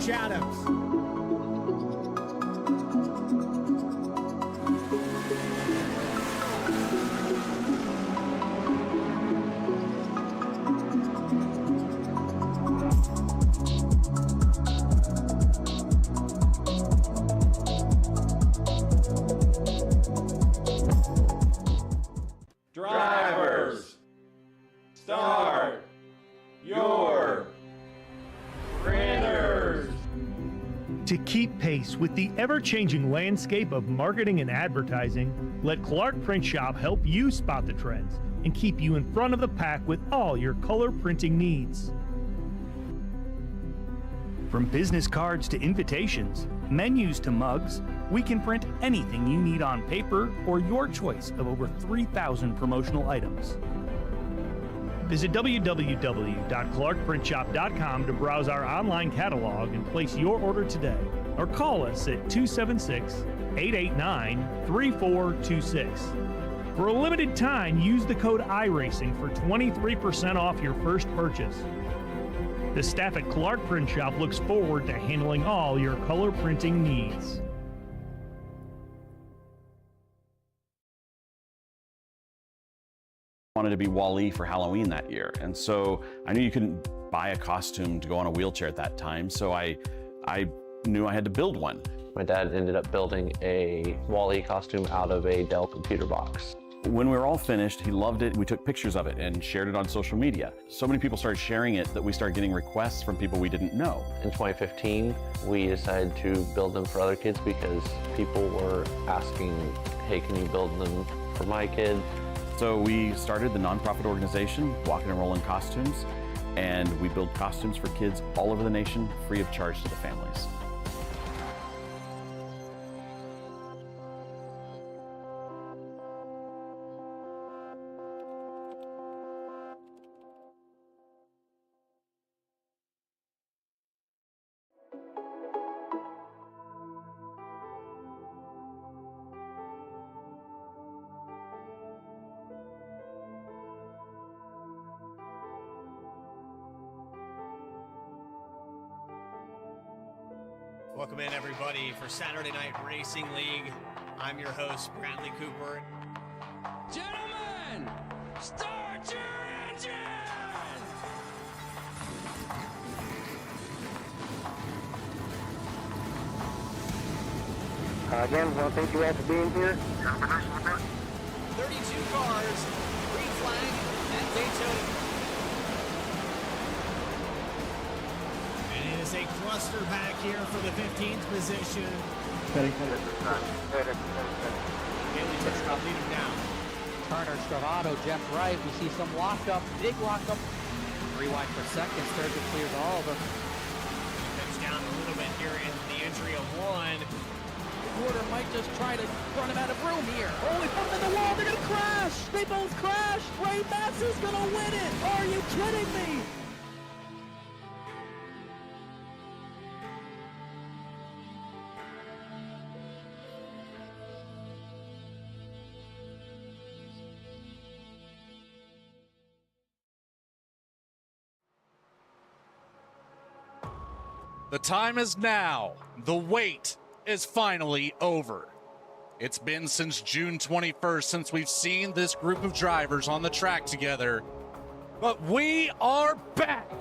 Coach Adams. Drivers, start your printers. To keep pace with the ever-changing landscape of marketing and advertising, let Clark Print Shop help you spot the trends and keep you in front of the pack with all your color printing needs. From business cards to invitations, menus to mugs, we can print anything you need on paper or your choice of over 3,000 promotional items. Visit www.clarkprintshop.com to browse our online catalog and place your order today, or call us at 276-889-3426. For a limited time, use the code iRacing for 23% off your first purchase. The staff at Clark Print Shop looks forward to handling all your color printing needs. Wanted to be Wall-E for Halloween that year, and so I knew you couldn't buy a costume to go on a wheelchair at that time, so I knew I had to build one. My dad ended up building a Wall-E costume out of a Dell computer box. When we were all finished, he loved it. We took pictures of it and shared it on social media. So many people started sharing it that we started getting requests from people we didn't know. In 2015, we decided to build them for other kids because people were asking, hey, can you build them for my kid? So we started the nonprofit organization, Walking and Rolling Costumes, and we build costumes for kids all over the nation, free of charge to the families. Welcome in, everybody, for Saturday Night Racing League. I'm your host, Bradley Cooper. Gentlemen, start your engines! Again, well, thank you all for being here. 32 cars, green flag at Daytona. And it is a cluster back here for the 15th position. Haley Tishkov lead him down. Turner, Stravato, Jeff Wright. We see some lockup, big lockup. Rewind for second. Sturgeon clears all of them. Comes down a little bit here in the entry of one. Porter might just try to run him out of room here. Oh, they put him in the wall. They're going to crash. They both crash. Ray Massey's going to win it. Are you kidding me? The time is now. The wait is finally over. It's been since June 21st since we've seen this group of drivers on the track together. But we are back.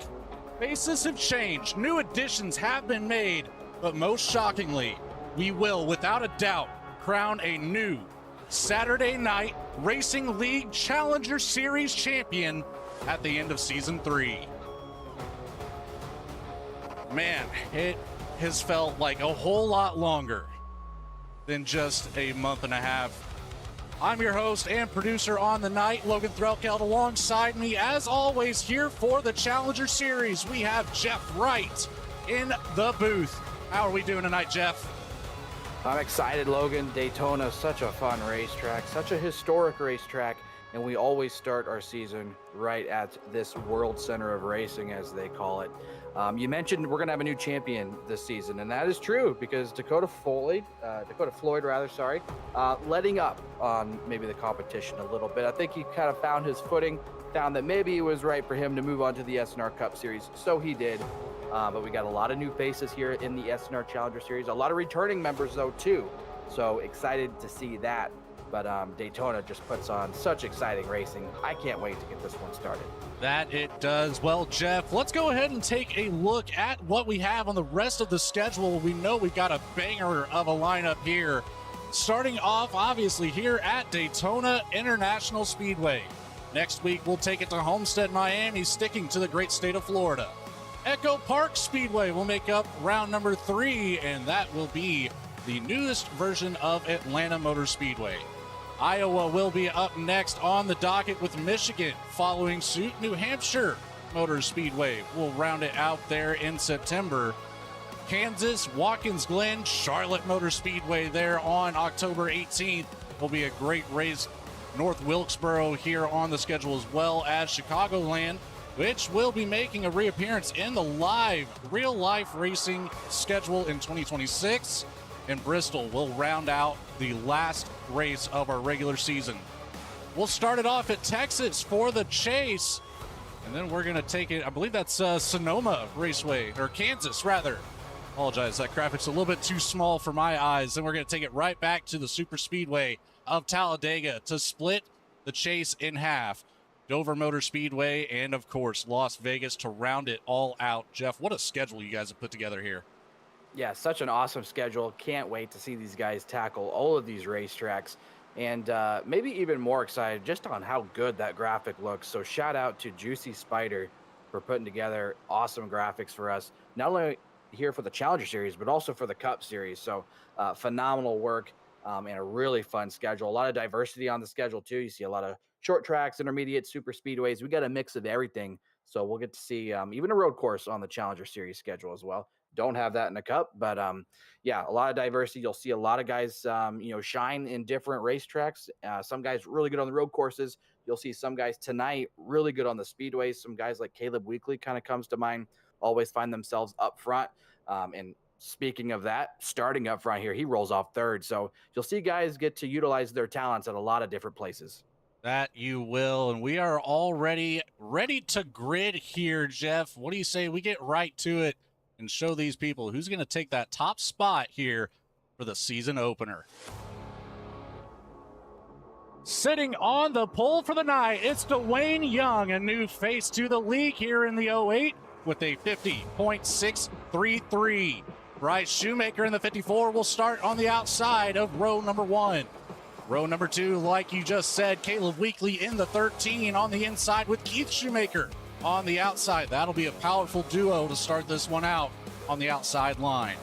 Faces have changed. New additions have been made. But most shockingly, we will, without a doubt, crown a new Saturday Night Racing League Challenger Series champion at the end of Season 3. Man, it has felt like a whole lot longer than just a month and a half. I'm your host and producer on the night, Logan Threlkeld. Alongside me, as always, here for the Challenger Series, we have Jeff Wright in the booth. How are we doing tonight, Jeff? I'm excited, Logan. Daytona, such a fun racetrack, such a historic racetrack, and we always start our season right at this World Center of Racing, as they call it. You mentioned we're going to have a new champion this season, and that is true because Dakota Floyd, letting up on maybe the competition a little bit. I think he kind of found his footing, found that maybe it was right for him to move on to the SNR Cup Series, so he did. but we got a lot of new faces here in the SNR Challenger Series. A lot of returning members, though, too. So excited to see that. But Daytona just puts on such exciting racing. I can't wait to get this one started. That it does. Well, Jeff, let's go ahead and take a look at what we have on the rest of the schedule. We know we've got a banger of a lineup here. Starting off, obviously, here at Daytona International Speedway. Next week, we'll take it to Homestead, Miami, sticking to the great state of Florida. Echo Park Speedway will make up round number 3, and that will be the newest version of Atlanta Motor Speedway. Iowa will be up next on the docket with Michigan. Following suit, New Hampshire Motor Speedway will round it out there in September. Kansas, Watkins Glen, Charlotte Motor Speedway there on October 18th will be a great race. North Wilkesboro here on the schedule, as well as Chicagoland, which will be making a reappearance in the live, real-life racing schedule in 2026. And Bristol will round out the last race of our regular season. We'll start it off at Texas for the Chase, and then we're going to take it, I believe that's Sonoma Raceway, or Kansas, rather. Apologize, that graphic's a little bit too small for my eyes. Then we're going to take it right back to the Super Speedway of Talladega to split the Chase in half. Dover Motor Speedway, and of course, Las Vegas to round it all out. Jeff, what a schedule you guys have put together here. Yeah, such an awesome schedule. Can't wait to see these guys tackle all of these racetracks. And maybe even more excited just on how good that graphic looks. So shout out to Juicy Spider for putting together awesome graphics for us. Not only here for the Challenger Series, but also for the Cup Series. So phenomenal work and a really fun schedule. A lot of diversity on the schedule, too. You see a lot of short tracks, intermediate, super speedways. We got a mix of everything. So we'll get to see even a road course on the Challenger Series schedule as well. Don't have that in the Cup, but yeah, a lot of diversity. You'll see a lot of guys, shine in different racetracks. Some guys really good on the road courses. You'll see some guys tonight really good on the speedways. Some guys like Caleb Weekly kind of comes to mind. Always find themselves up front. And speaking of that, starting up front here, he rolls off third. So you'll see guys get to utilize their talents at a lot of different places. That you will, and we are already ready to grid here, Jeff. What do you say we get right to it and show these people who's going to take that top spot here for the season opener? Sitting on the pole for the night, it's Dwayne Young, a new face to the league here in the 08 with a 50.633. Bryce Shoemaker in the 54 will start on the outside of row number 1. Row number 2, like you just said, Caleb Weekly in the 13 on the inside with Keith Shoemaker on the outside. That'll be a powerful duo to start this one out on the outside line.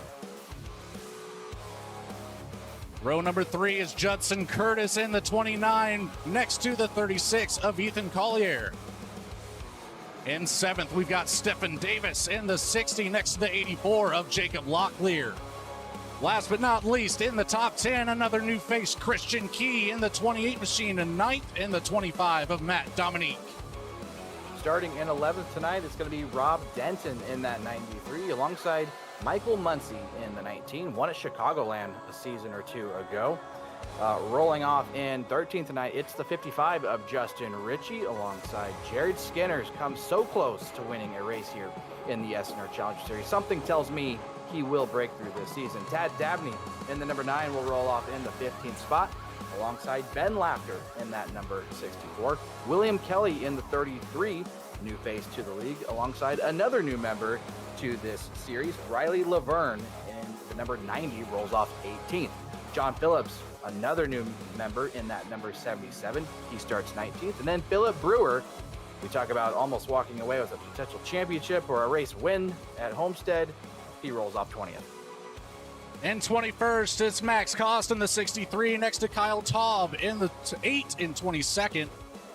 Row number 3 is Judson Curtis in the 29 next to the 36 of Ethan Collier. In 7th, we've got Stephen Davis in the 60 next to the 84 of Jacob Locklear. Last but not least, in the top 10, another new face, Christian Key in the 28 machine, and 9th in the 25 of Matt Dominique. Starting in 11th tonight, it's going to be Rob Denton in that 93, alongside Michael Muncy in the 19, won at Chicagoland a season or two ago. Rolling off in 13th tonight, it's the 55 of Justin Ritchie, alongside Jared Skinners. Comes so close to winning a race here in the SNR Challenger Series. Something tells me he will break through this season. Tad Dabney in the number 9 will roll off in the 15th spot, alongside Ben Laughter in that number 64. William Kelly in the 33, new face to the league, alongside another new member to this series, Riley Laverne in the number 90, rolls off 18th. John Phillips, another new member in that number 77, he starts 19th. And then Philip Brewer, we talk about almost walking away with a potential championship or a race win at Homestead, he rolls off 20th. In 21st, it's Max Cost in the 63 next to Kyle Taub in the 8 in 22nd.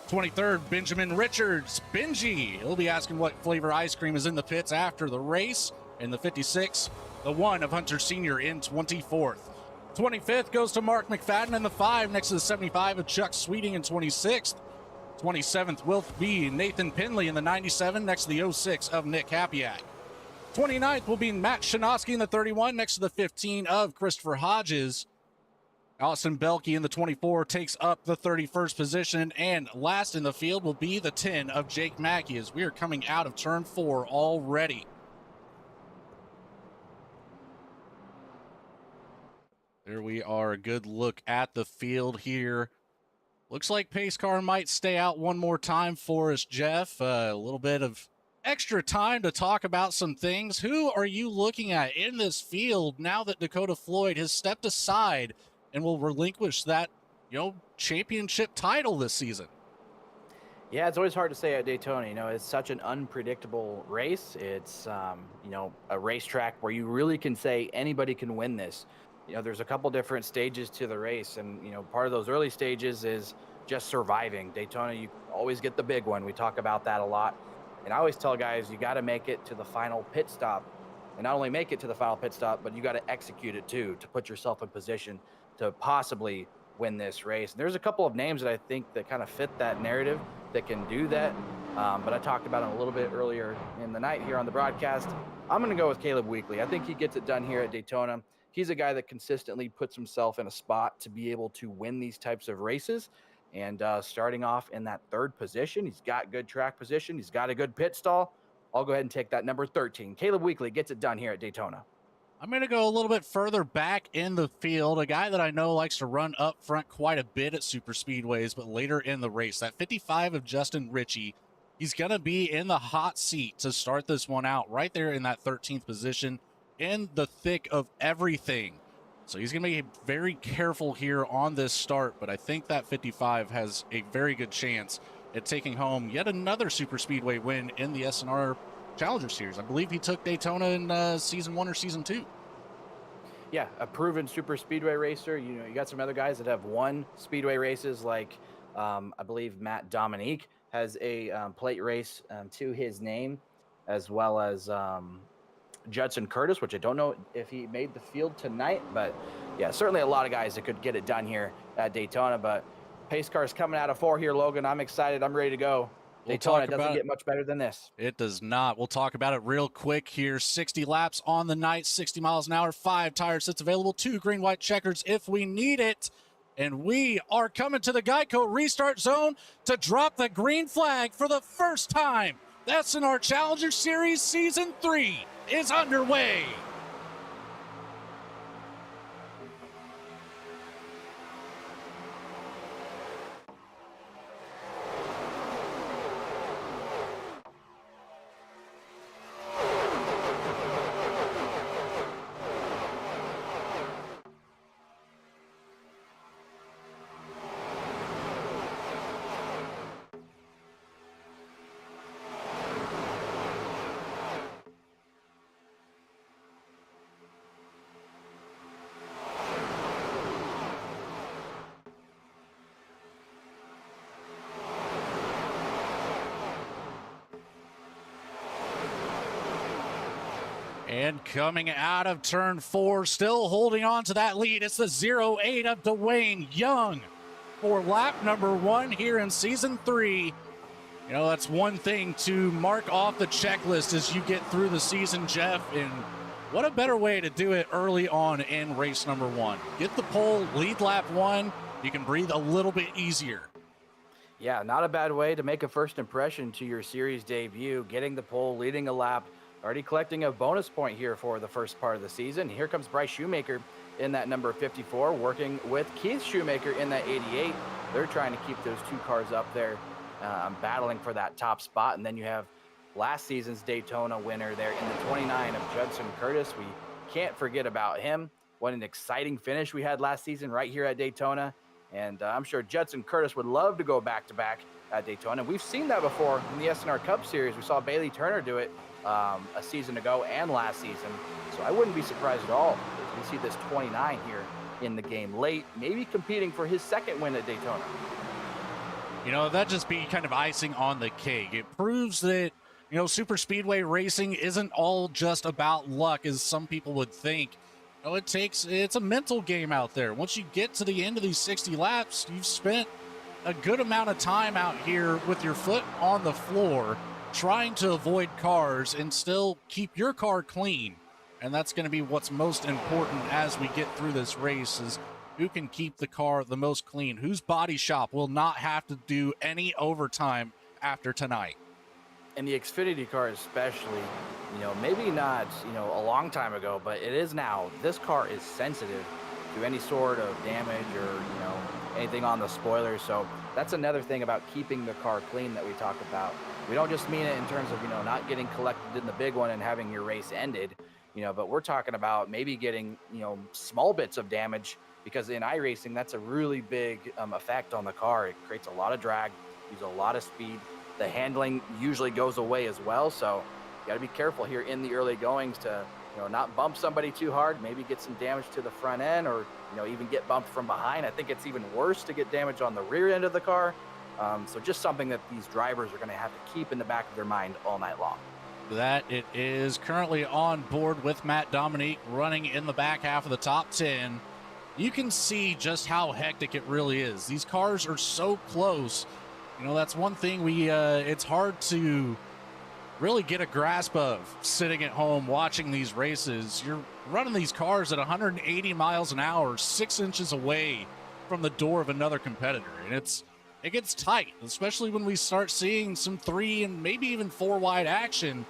23rd, Benjamin Richards. Benji, he'll be asking what flavor ice cream is in the pits after the race. In the 56, the 1 of Hunter Sr. in 24th. 25th goes to Mark McFadden in the 5 next to the 75 of Chuck Sweeting in 26th. 27th will be Nathan Pinley in the 97 next to the 06 of Nick Hapiak. 29th will be Matt Shinosky in the 31 next to the 15 of Christopher Hodges. Austin Belkey in the 24 takes up the 31st position, and last in the field will be the 10 of Jake Mackey as we are coming out of turn 4 already. There we are. A good look at the field here. Looks like pace car might stay out one more time for us, Jeff. A little bit of extra time to talk about some things. Who are you looking at in this field now that Dakota Floyd has stepped aside and will relinquish that, championship title this season? Yeah, it's always hard to say at Daytona. It's such an unpredictable race. It's, a racetrack where you really can say anybody can win this. There's a couple different stages to the race, and, part of those early stages is just surviving. Daytona, you always get the big one. We talk about that a lot. And I always tell guys, you got to make it to the final pit stop. And not only make it to the final pit stop, but you got to execute it too, to put yourself in position to possibly win this race. And there's a couple of names that I think that kind of fit that narrative that can do that. But I talked about him a little bit earlier in the night here on the broadcast. I'm going to go with Caleb Weekly. I think he gets it done here at Daytona. He's a guy that consistently puts himself in a spot to be able to win these types of races. And starting off in that third position, he's got good track position. He's got a good pit stall. I'll go ahead and take that number 13. Caleb Weekly gets it done here at Daytona. I'm going to go a little bit further back in the field. A guy that I know likes to run up front quite a bit at super speedways, but later in the race, that 55 of Justin Ritchie, he's going to be in the hot seat to start this one out right there in that 13th position in the thick of everything. So he's going to be very careful here on this start, but I think that 55 has a very good chance at taking home yet another super speedway win in the SNR Challenger Series. I believe he took Daytona in season 1 or season 2. Yeah, a proven super speedway racer. You got some other guys that have won speedway races, like I believe Matt Dominique has a plate race to his name, as well as Judson Curtis, which I don't know if he made the field tonight, but yeah, certainly a lot of guys that could get it done here at Daytona. But pace car's coming out of 4 here, Logan. I'm excited. I'm ready to go. Daytona doesn't get much better than this. It does not. We'll talk about it real quick here. 60 laps on the night, 60 miles an hour, 5 tire sets available, 2 green, white checkers if we need it. And we are coming to the Geico restart zone to drop the green flag for the first time. That's in our Challenger Series Season 3 is underway. And coming out of turn 4, still holding on to that lead, it's the 08 of Dwayne Young for lap number 1 here in season 3. That's one thing to mark off the checklist as you get through the season, Jeff. And what a better way to do it early on in race number 1. Get the pole, lead lap 1. You can breathe a little bit easier. Yeah, not a bad way to make a first impression to your series debut, getting the pole, leading a lap. Already collecting a bonus point here for the first part of the season. Here comes Bryce Shoemaker in that number 54, working with Keith Shoemaker in that 88. They're trying to keep those 2 cars up there, battling for that top spot. And then you have last season's Daytona winner there in the 29 of Judson Curtis. We can't forget about him. What an exciting finish we had last season right here at Daytona. And I'm sure Judson Curtis would love to go back-to-back at Daytona. We've seen that before in the SNR Cup Series. We saw Bailey Turner do it a season ago and last season. So I wouldn't be surprised at all if we see this 29 here in the game late, maybe competing for his second win at Daytona. That'd just be kind of icing on the cake. It proves that, super speedway racing isn't all just about luck, as some people would think. It's a mental game out there. Once you get to the end of these 60 laps, you've spent a good amount of time out here with your foot on the floor, trying to avoid cars and still keep your car clean. And that's going to be what's most important as we get through this race, is who can keep the car the most clean, whose body shop will not have to do any overtime after tonight. And the Xfinity car especially, maybe not, a long time ago, but it is now. This car is sensitive to any sort of damage or, anything on the spoilers. So that's another thing about keeping the car clean that we talk about. We don't just mean it in terms of, not getting collected in the big one and having your race ended, but we're talking about maybe getting, small bits of damage, because in iRacing, that's a really big effect on the car. It creates a lot of drag, uses a lot of speed. The handling usually goes away as well. So you got to be careful here in the early goings to, not bump somebody too hard, maybe get some damage to the front end, or, even get bumped from behind. I think it's even worse to get damage on the rear end of the car. So just something that these drivers are going to have to keep in the back of their mind all night long. That it is currently on board with Matt Dominique running in the back half of the top 10. You can see just how hectic it really is. These cars are so close. That's one thing it's hard to really get a grasp of sitting at home watching these races. You're running these cars at 180 miles an hour, 6 inches away from the door of another competitor. And it gets tight, especially when we start seeing some 3 and maybe even 4 wide action.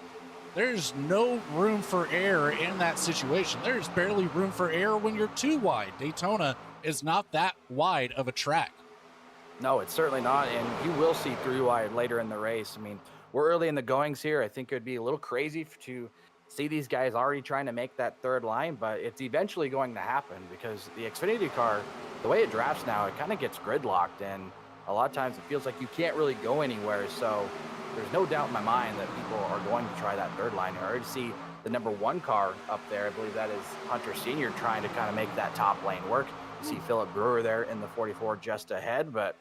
There's no room for error in that situation. There's barely room for error when you're 2 wide. Daytona is not that wide of a track. No, it's certainly not. And you will see 3 wide later in the race. I mean, we're early in the goings here. I think it would be a little crazy to see these guys already trying to make that 3rd line, but it's eventually going to happen, because the Xfinity car, the way it drafts now, it kind of gets gridlocked, and a lot of times it feels like you can't really go anywhere. So there's no doubt in my mind that people are going to try that 3rd line. I already see the number 1 car up there. I believe that is Hunter Sr. trying to kind of make that top lane work. You see Philip Brewer there in the 44 just ahead, but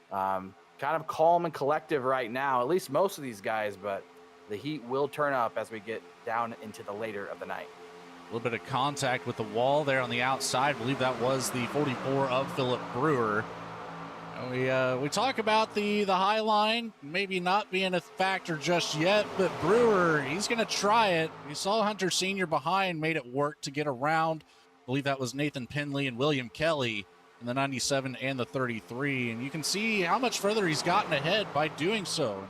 kind of calm and collective right now, at least most of these guys, but the heat will turn up as we get down into the later of the night. A little bit of contact with the wall there on the outside. I believe that was the 44 of Philip Brewer. We talk about the high line maybe not being a factor just yet, but Brewer, he's going to try it. We saw Hunter Sr. behind, made it work to get around. I believe that was Nathan Penley and William Kelly in the 97 and the 33, and you can see how much further he's gotten ahead by doing so.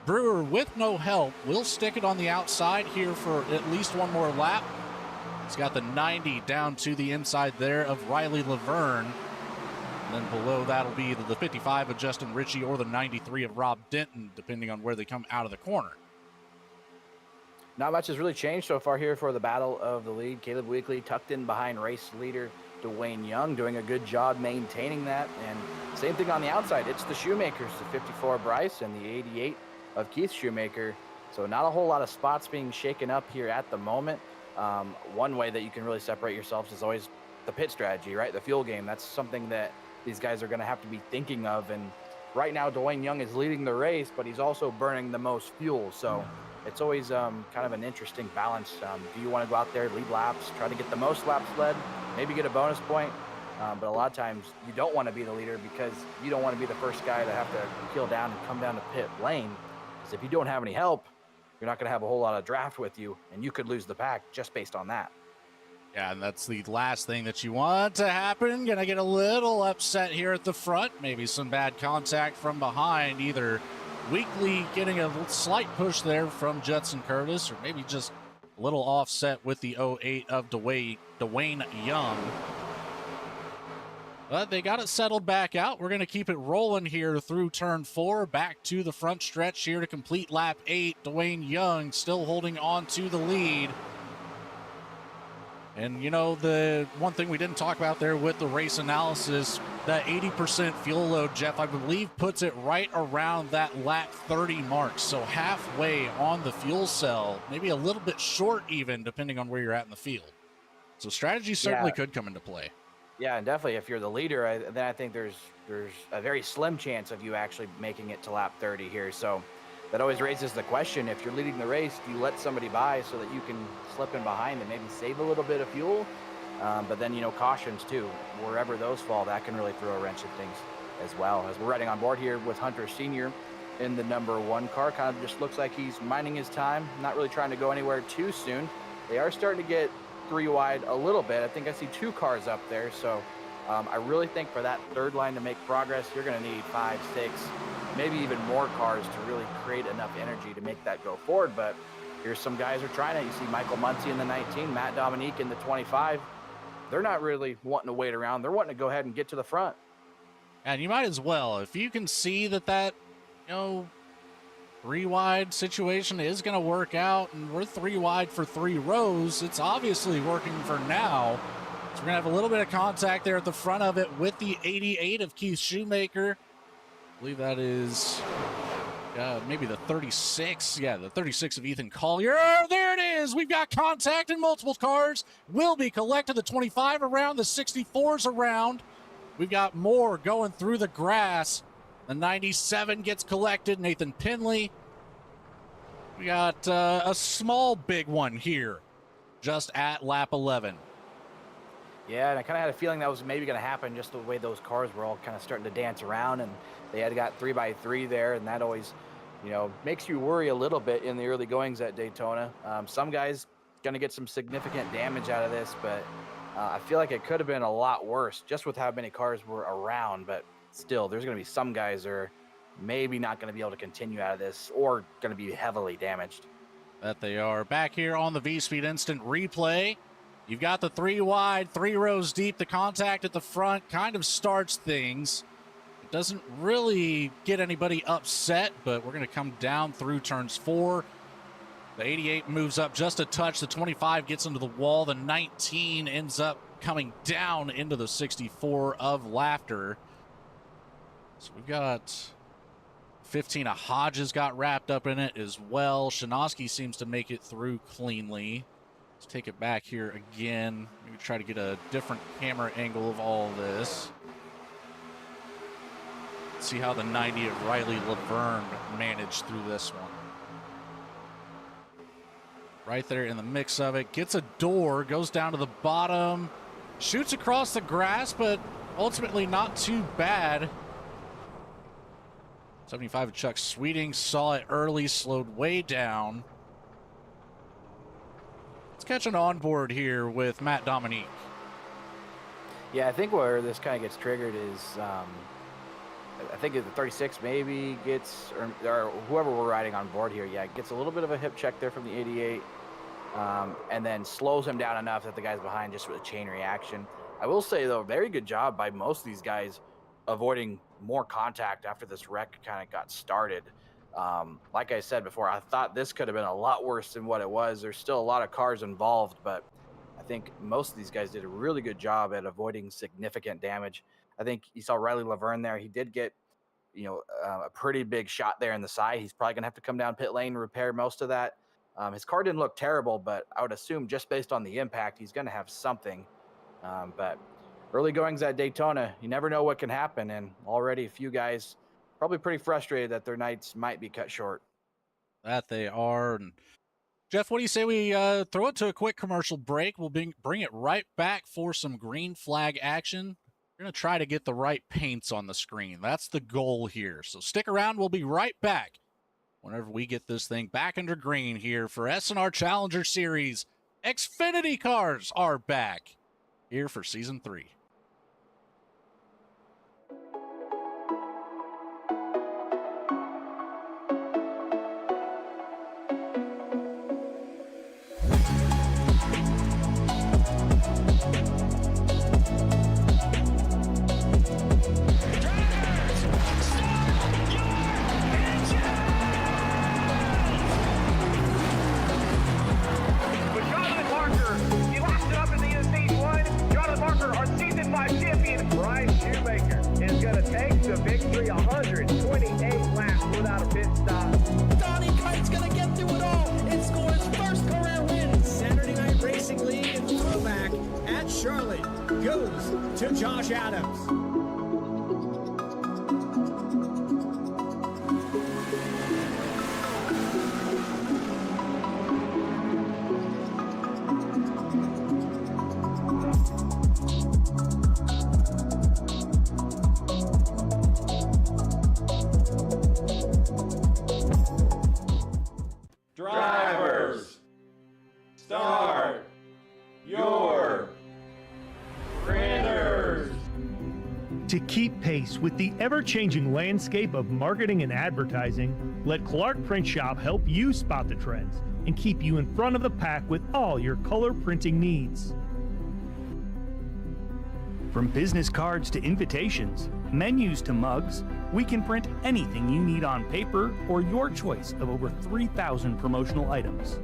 Brewer, with no help, will stick it on the outside here for at least 1 more lap. He's got the 90 down to the inside there of Riley Laverne. And then below that'll be the 55 of Justin Ritchie or the 93 of Rob Denton, depending on where they come out of the corner. Not much has really changed so far here for the battle of the lead. Caleb Weekly tucked in behind race leader Dwayne Young, doing a good job maintaining that. And same thing on the outside. It's the Shoemakers, the 54 Bryce and the 88 of Keith Shoemaker. So not a whole lot of spots being shaken up here at the moment. One way that you can really separate yourselves is always the pit strategy, right? The fuel game. That's something that these guys are going to have to be thinking of. And right now, Dwayne Young is leading the race, but he's also burning the most fuel. So it's always kind of an interesting balance. Do you want to go out there, lead laps, try to get the most laps led, maybe get a bonus point? But a lot of times you don't want to be the leader, because you don't want to be the first guy to have to peel down and come down to pit lane. Because if you don't have any help, you're not going to have a whole lot of draft with you, and you could lose the pack just based on that. Yeah, and that's the last thing that you want to happen. Gonna get a little upset here at the front. Maybe some bad contact from behind, either Weekly getting a slight push there from Judson Curtis, or maybe just a little offset with the 08 of Dwayne Young. But they got it settled back out. We're going to keep it rolling here through turn 4, back to the front stretch here to complete lap 8. Dwayne Young still holding on to the lead. And, the one thing we didn't talk about there with the race analysis, that 80% fuel load, Jeff, I believe puts it right around that lap 30 mark. So halfway on the fuel cell, maybe a little bit short even, depending on where you're at in the field. So strategy certainly could come into play. Yeah, and definitely if you're the leader, then I think there's a very slim chance of you actually making it to lap 30 here. So that always raises the question, if you're leading the race, do you let somebody by so that you can slip in behind and maybe save a little bit of fuel? But then, cautions too, wherever those fall, that can really throw a wrench at things as well. As we're riding on board here with Hunter Sr. in the number 1 car, kind of just looks like he's minding his time, not really trying to go anywhere too soon. They are starting to get 3 wide a little bit. I think I see 2 cars up there. So I really think for that 3rd line to make progress, you're going to need 5, 6, maybe even more cars to really create enough energy to make that go forward. But here's some guys who are trying it. You see Michael Muncie in the 19, Matt Dominique in the 25. they're not really wanting to wait around. They're wanting to go ahead and get to the front. And you might as well. If you can see that, 3 wide situation is going to work out, and we're 3 wide for 3 rows, it's obviously working for now. So we're going to have a little bit of contact there at the front of it with the 88 of Keith Shoemaker. I believe that is maybe the 36. Yeah, the 36 of Ethan Collier. There it is. We've got contact in multiple cars. Will be collected. The 25 around, the 64's around. We've got more going through the grass. The 97 gets collected. Nathan Pinley. We got a small big one here just at lap 11. Yeah, and I kind of had a feeling that was maybe going to happen, just the way those cars were all kind of starting to dance around, and they had got 3x3 there, and that always, makes you worry a little bit in the early goings at Daytona. Some guys going to get some significant damage out of this, but I feel like it could have been a lot worse just with how many cars were around. But still, there's going to be some guys that are maybe not going to be able to continue out of this or going to be heavily damaged. That they are. Back here on the V-Speed Instant Replay, you've got the 3 wide, 3 rows deep. The contact at the front kind of starts things. It doesn't really get anybody upset, but we're going to come down through turns 4. The 88 moves up just a touch. The 25 gets into the wall. The 19 ends up coming down into the 64 of Laughter. So we've got 15 of Hodges got wrapped up in it as well. Shinosky seems to make it through cleanly. Let's take it back here again. Maybe try to get a different camera angle of all this. Let's see how the 90 of Riley Laverne managed through this one. Right there in the mix of it. Gets a door, goes down to the bottom, shoots across the grass, but ultimately not too bad. 75 of Chuck Sweeting saw it early, slowed way down. Let's catch an onboard here with Matt Dominique. Yeah, I think where this kind of gets triggered is, I think the 36 maybe gets, or whoever we're riding on board here, gets a little bit of a hip check there from the 88, and then slows him down enough that the guys behind just with a chain reaction. I will say, though, very good job by most of these guys avoiding more contact after this wreck kind of got started. Like I said before, I thought this could have been a lot worse than what it was. There's still a lot of cars involved, but I think most of these guys did a really good job at avoiding significant damage. I think you saw Riley Laverne there. He did get, a pretty big shot there in the side. He's probably gonna have to come down pit lane and repair most of that. His car didn't look terrible, but I would assume just based on the impact, he's gonna have something. But early goings at Daytona, you never know what can happen, and already a few guys probably pretty frustrated that their nights might be cut short. That they are. And Jeff, what do you say we throw it to a quick commercial break? We'll bring it right back for some green flag action. We're going to try to get the right paints on the screen. That's the goal here. So stick around. We'll be right back whenever we get this thing back under green here for S&R Challenger Series. Xfinity cars are back here for Season 3. Drivers, start your printers. To keep pace with the ever-changing landscape of marketing and advertising, let Clark Print Shop help you spot the trends and keep you in front of the pack with all your color printing needs. From business cards to invitations, menus to mugs, we can print anything you need on paper or your choice of over 3,000 promotional items.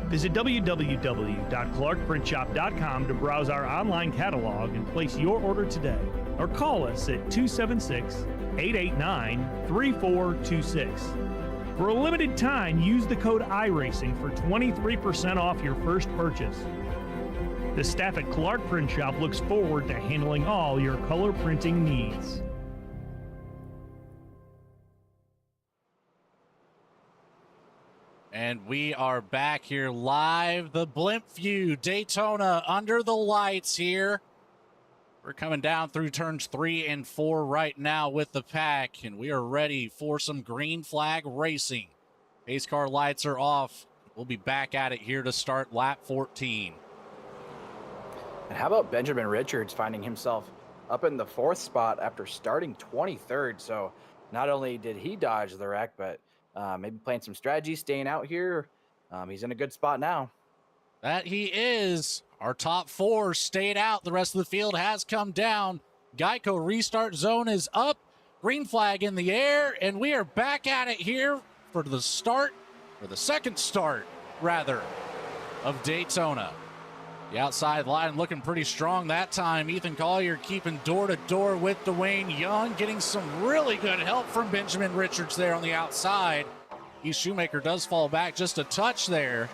Visit www.clarkprintshop.com to browse our online catalog and place your order today, or call us at 276-889-3426. For a limited time, use the code iRacing for 23% off your first purchase. The staff at Clark Print Shop looks forward to handling all your color printing needs. And we are back here live. The Blimp View Daytona under the lights here. We're coming down through turns 3 and 4 right now with the pack, and we are ready for some green flag racing. Pace car lights are off. We'll be back at it here to start lap 14. And how about Benjamin Richards finding himself up in the 4th spot after starting 23rd? So not only did he dodge the wreck, but maybe playing some strategy, staying out here. He's in a good spot now. That he is. Our top 4 stayed out. The rest of the field has come down. Geico restart zone is up. Green flag in the air, and we are back at it here for the start, or the second start, rather, of Daytona. The outside line looking pretty strong that time. Ethan Collier keeping door to door with Dwayne Young, getting some really good help from Benjamin Richards there on the outside. Heath Shoemaker does fall back just a touch there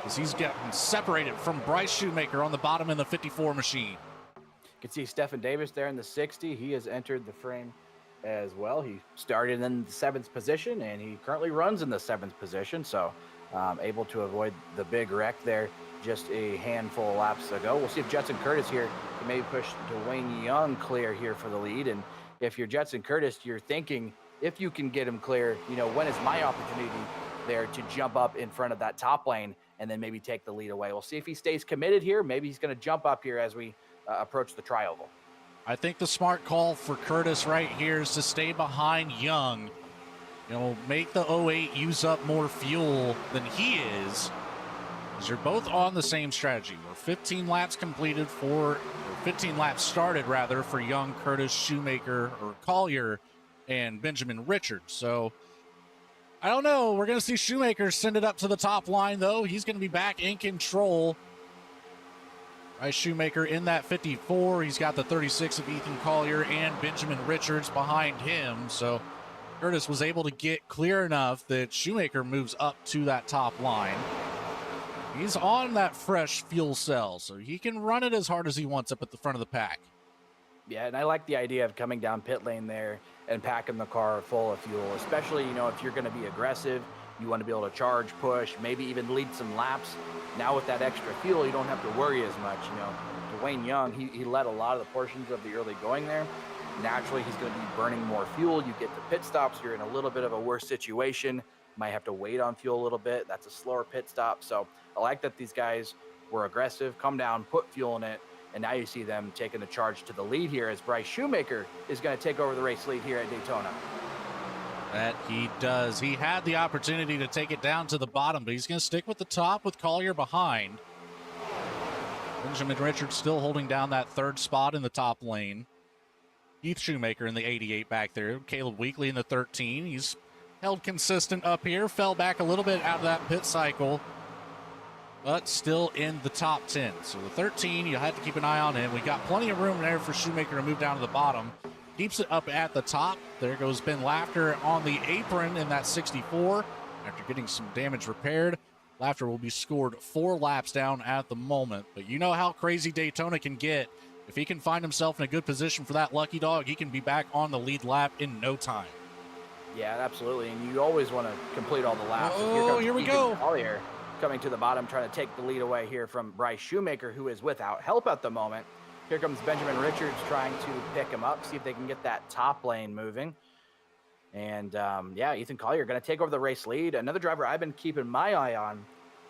as he's getting separated from Bryce Shoemaker on the bottom in the 54 machine. You can see Stephen Davis there in the 60. He has entered the frame as well. He started in the 7th position, and he currently runs in the 7th position, so able to avoid the big wreck there just a handful of laps ago. We'll see if Jetson Curtis here can maybe push Dwayne Young clear here for the lead. And if you're Jetson Curtis, you're thinking, if you can get him clear, you know, when is my opportunity there to jump up in front of that top lane and then maybe take the lead away? We'll see if he stays committed here. Maybe he's going to jump up here as we approach the tri-oval. I think the smart call for Curtis right here is to stay behind Young. You know, make the 08 use up more fuel than he is. Because you're both on the same strategy. We're 15 laps completed or 15 laps started rather for Young, Curtis, Shoemaker, or Collier, and Benjamin Richards. So I don't know. We're going to see Shoemaker send it up to the top line, though. He's going to be back in control. Right, Shoemaker in that 54. He's got the 36 of Ethan Collier and Benjamin Richards behind him. So Curtis was able to get clear enough that Shoemaker moves up to that top line. He's on that fresh fuel cell, so he can run it as hard as he wants up at the front of the pack. Yeah, and I like the idea of coming down pit lane there and packing the car full of fuel, especially, you know, if you're going to be aggressive, you want to be able to charge, push, maybe even lead some laps. Now with that extra fuel, you don't have to worry as much. You know, Dwayne Young, he led a lot of the portions of the early going there. Naturally, he's going to be burning more fuel. You get to pit stops, you're in a little bit of a worse situation. Might have to wait on fuel a little bit. That's a slower pit stop. So I like that these guys were aggressive, come down, put fuel in it, and now you see them taking the charge to the lead here as Bryce Shoemaker is going to take over the race lead here at Daytona. That he does. He had the opportunity to take it down to the bottom, but he's going to stick with the top with Collier behind. Benjamin Richards still holding down that 3rd spot in the top lane. Heath Shoemaker in the 88 back there. Caleb Weekly in the 13. He's held consistent up here, fell back a little bit out of that pit cycle, but still in the top 10. So the 13, you have to keep an eye on him. We got plenty of room there for Shoemaker to move down to the bottom. Keeps it up at the top. There goes Ben Laughter on the apron in that 64 after getting some damage repaired. Laughter will be scored 4 laps down at the moment, but you know how crazy Daytona can get. If he can find himself in a good position for that lucky dog, he can be back on the lead lap in no time. Yeah, absolutely. And you always want to complete all the laps. Oh, here we go. Collier coming to the bottom, trying to take the lead away here from Bryce Shoemaker, who is without help at the moment. Here comes Benjamin Richards trying to pick him up, see if they can get that top lane moving. And yeah, Ethan Collier going to take over the race lead. Another driver I've been keeping my eye on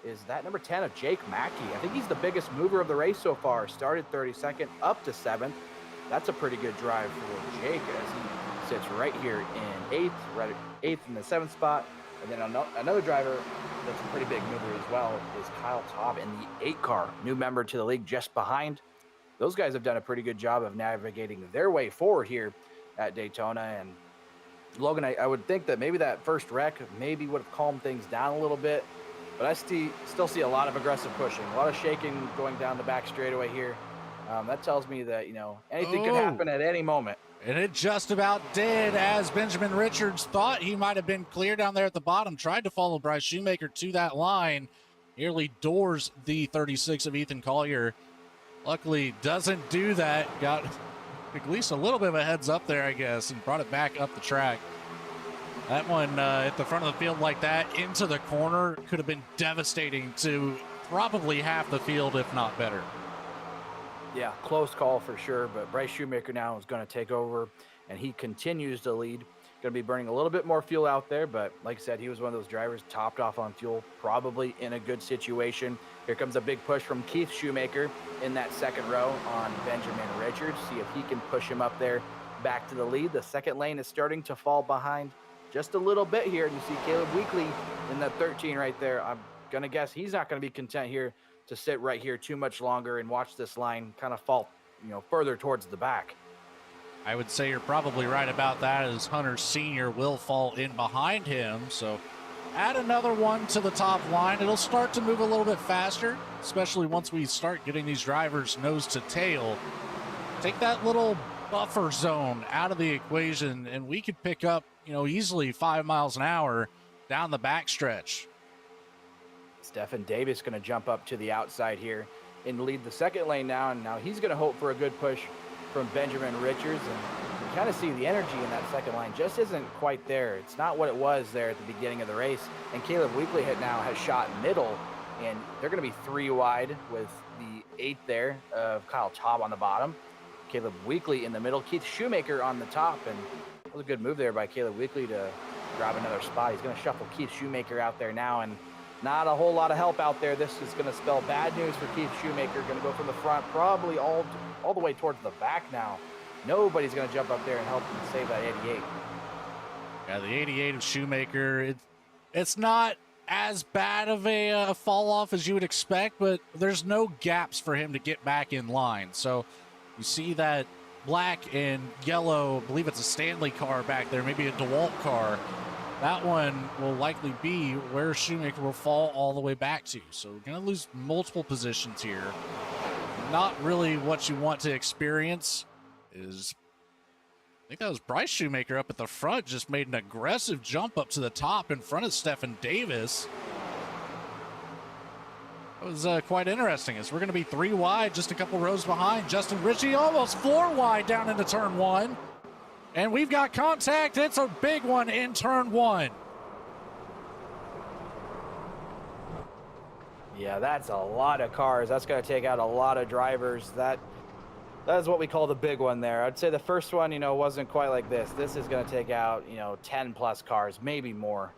is that number 10 of Jake Mackey. I think he's the biggest mover of the race so far. Started 32nd up to 7th. That's a pretty good drive for Jake as he sits right here in 8th, right 8th in the 7th spot. And then another driver that's a pretty big mover as well is Kyle Taub in the 8 car, new member to the league just behind those guys have done a pretty good job of navigating their way forward here at Daytona. And Logan, I would think that maybe that first wreck maybe would have calmed things down a little bit, but I still see a lot of aggressive pushing, a lot of shaking going down the back straightaway here. That tells me that, anything could happen at any moment. And it just about did, as Benjamin Richards thought he might have been clear down there at the bottom, tried to follow Bryce Shoemaker to that line, nearly doors the 36 of Ethan Collier. Luckily, doesn't do that. Got at least a little bit of a heads up there, I guess, and brought it back up the track. That one at the front of the field like that into the corner could have been devastating to probably half the field, if not better. Yeah, close call for sure, but Bryce Shoemaker now is going to take over, and he continues to lead. Going to be burning a little bit more fuel out there, but like I said, he was one of those drivers topped off on fuel, probably in a good situation. Here comes a big push from Keith Shoemaker in that second row on Benjamin Richards. See if he can push him up there back to the lead. The second lane is starting to fall behind just a little bit here. You see Caleb Weekly in that 13 right there. I'm going to guess he's not going to be content here to sit right here too much longer and watch this line kind of fall, further towards the back. I would say you're probably right about that, as Hunter Sr. will fall in behind him. So add another one to the top line. It'll start to move a little bit faster, especially once we start getting these drivers nose to tail. Take that little buffer zone out of the equation, and we could pick up, easily 5 miles an hour down the backstretch. Stephen Davis going to jump up to the outside here and lead the second lane now, and now he's going to hope for a good push from Benjamin Richards. And you kind of see the energy in that second line just isn't quite there. It's not what it was there at the beginning of the race. And Caleb Weekly now has shot middle, and they're going to be 3 wide with the 8 there of Kyle Taub on the bottom. Caleb Weekly in the middle, Keith Shoemaker on the top, and it was a good move there by Caleb Weekly to grab another spot. He's going to shuffle Keith Shoemaker out there now, and not a whole lot of help out there. This is going to spell bad news for Keith Shoemaker. Going to go from the front, probably all the way towards the back now. Nobody's going to jump up there and help him save that 88. Yeah, the 88 of Shoemaker, it's not as bad of a fall off as you would expect, but there's no gaps for him to get back in line. So you see that black and yellow, I believe it's a Stanley car back there, maybe a DeWalt car. That one will likely be where Shoemaker will fall all the way back to. So we're going to lose multiple positions here. Not really what you want to experience. I think that was Bryce Shoemaker up at the front, just made an aggressive jump up to the top in front of Stephen Davis. That was quite interesting, as we're going to be 3 wide, just a couple rows behind. Justin Ritchie almost 4 wide down into turn 1. And we've got contact. It's a big one in turn 1. Yeah, that's a lot of cars. That's going to take out a lot of drivers. That is what we call the big one there. I'd say the first one, wasn't quite like this. This is going to take out, 10 plus cars, maybe more.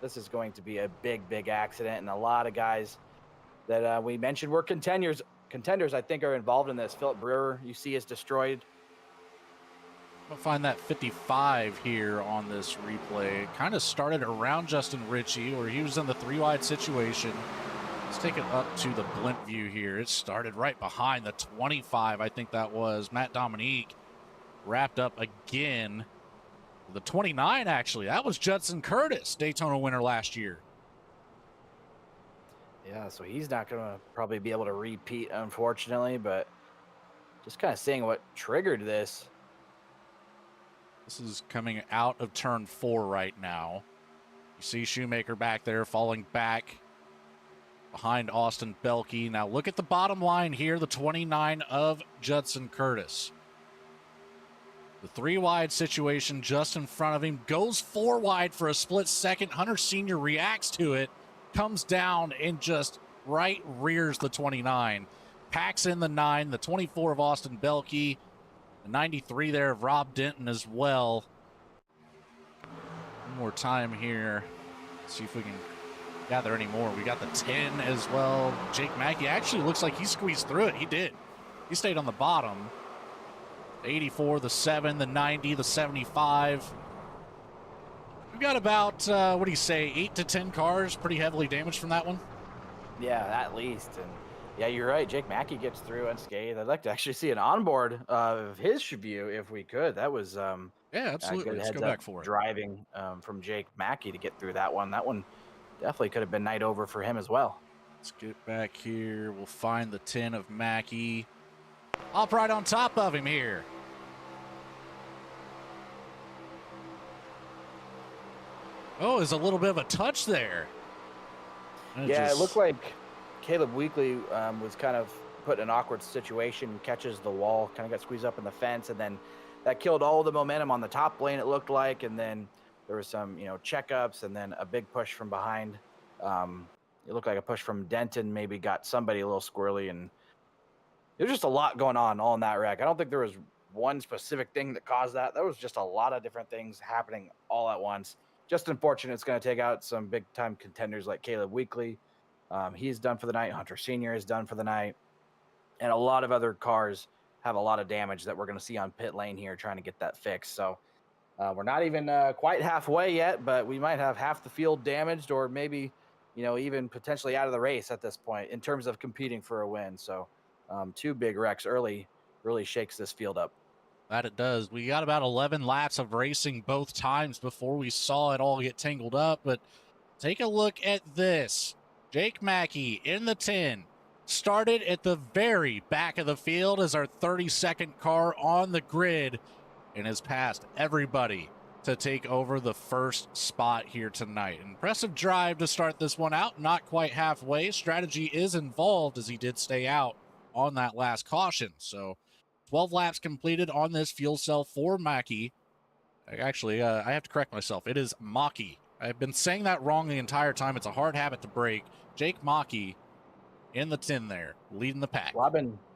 This is going to be a big, big accident. And a lot of guys that we mentioned were contenders, I think, are involved in this. Philip Brewer, you see, is destroyed. I'll find that 55 here on this replay. It kind of started around Justin Ritchie, where he was in the 3 wide situation. Let's take it up to the blimp view here. It started right behind the 25, I think that was. Matt Dominique wrapped up again. The 29, actually. That was Judson Curtis, Daytona winner last year. Yeah, so he's not going to probably be able to repeat, unfortunately, but just kind of seeing what triggered this. This is coming out of turn 4 right now. You see Shoemaker back there falling back behind Austin Belke. Now look at the bottom line here, the 29 of Judson Curtis. The 3 wide situation just in front of him, goes 4 wide for a split second. Hunter Sr. reacts to it, comes down and just right rears the 29. Packs in the 9, the 24 of Austin Belke. 93 there of Rob Denton as well. One more time here. See if we can gather any more. We got the 10 as well. Jake Mackey actually looks like he squeezed through it. He did. He stayed on the bottom. 84, the 7, the 90, the 75. We've got about, what do you say, 8 to 10 cars pretty heavily damaged from that one? Yeah, at least. And Yeah, you're right. Jake Mackey gets through unscathed. I'd like to actually see an onboard of his view if we could. That was Yeah, absolutely. good Let's go heads up back for it. driving from Jake Mackey to get through that one. That one definitely could have been night over for him as well. Let's get back here. We'll find the 10 of Mackey. Hop right on top of him here. Oh, there's a little bit of a touch there. It looked like Caleb Weekly was kind of put in an awkward situation, catches the wall, kind of got squeezed up in the fence, and then that killed all the momentum on the top lane, it looked like. And then there was some, checkups, and then a big push from behind. It looked like a push from Denton maybe got somebody a little squirrely, and there's just a lot going on all in that wreck. I don't think there was one specific thing that caused that. There was just a lot of different things happening all at once. Just unfortunate. It's going to take out some big-time contenders like Caleb Weekly. He's done for the night. Hunter Sr. is done for the night. And a lot of other cars have a lot of damage that we're going to see on pit lane here trying to get that fixed. So we're not even quite halfway yet, but we might have half the field damaged, or maybe, even potentially out of the race at this point in terms of competing for a win. So 2 big wrecks early really shakes this field up. That it does. We got about 11 laps of racing both times before we saw it all get tangled up. But take a look at this. Jake Mackey in the 10 started at the very back of the field as our 32nd car on the grid and has passed everybody to take over the first spot here tonight. Impressive drive to start this one out. Not quite halfway. Strategy is involved as he did stay out on that last caution. So 12 laps completed on this fuel cell for Mackey. Actually, I have to correct myself. It is Mackey. I've been saying that wrong the entire time. It's a hard habit to break. Jake Mackey in the 10 there, leading the pack. Well,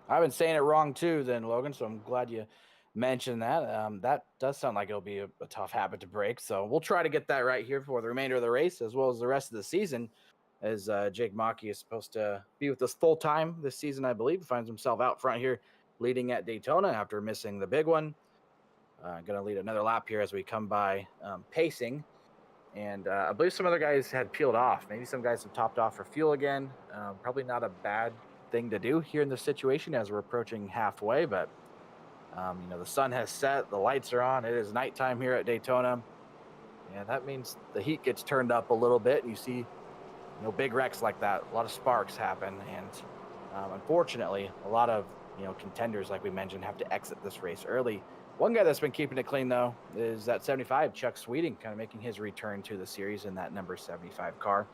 I've been saying it wrong too then, Logan, so I'm glad you mentioned that. That does sound like it'll be a tough habit to break. So we'll try to get that right here for the remainder of the race as well as the rest of the season, as Jake Mackey is supposed to be with us full time this season, I believe. He finds himself out front here leading at Daytona after missing the big one. Going to lead another lap here as we come by pacing. And I believe some other guys had peeled off. Maybe some guys have topped off for fuel again. Probably not a bad thing to do here in this situation as we're approaching halfway. But, the sun has set. The lights are on. It is nighttime here at Daytona. And that means the heat gets turned up a little bit. And you see, big wrecks like that. A lot of sparks happen. And unfortunately, a lot of contenders, like we mentioned, have to exit this race early. One guy that's been keeping it clean, though, is that 75, Chuck Sweeting, kind of making his return to the series in that number 75 car.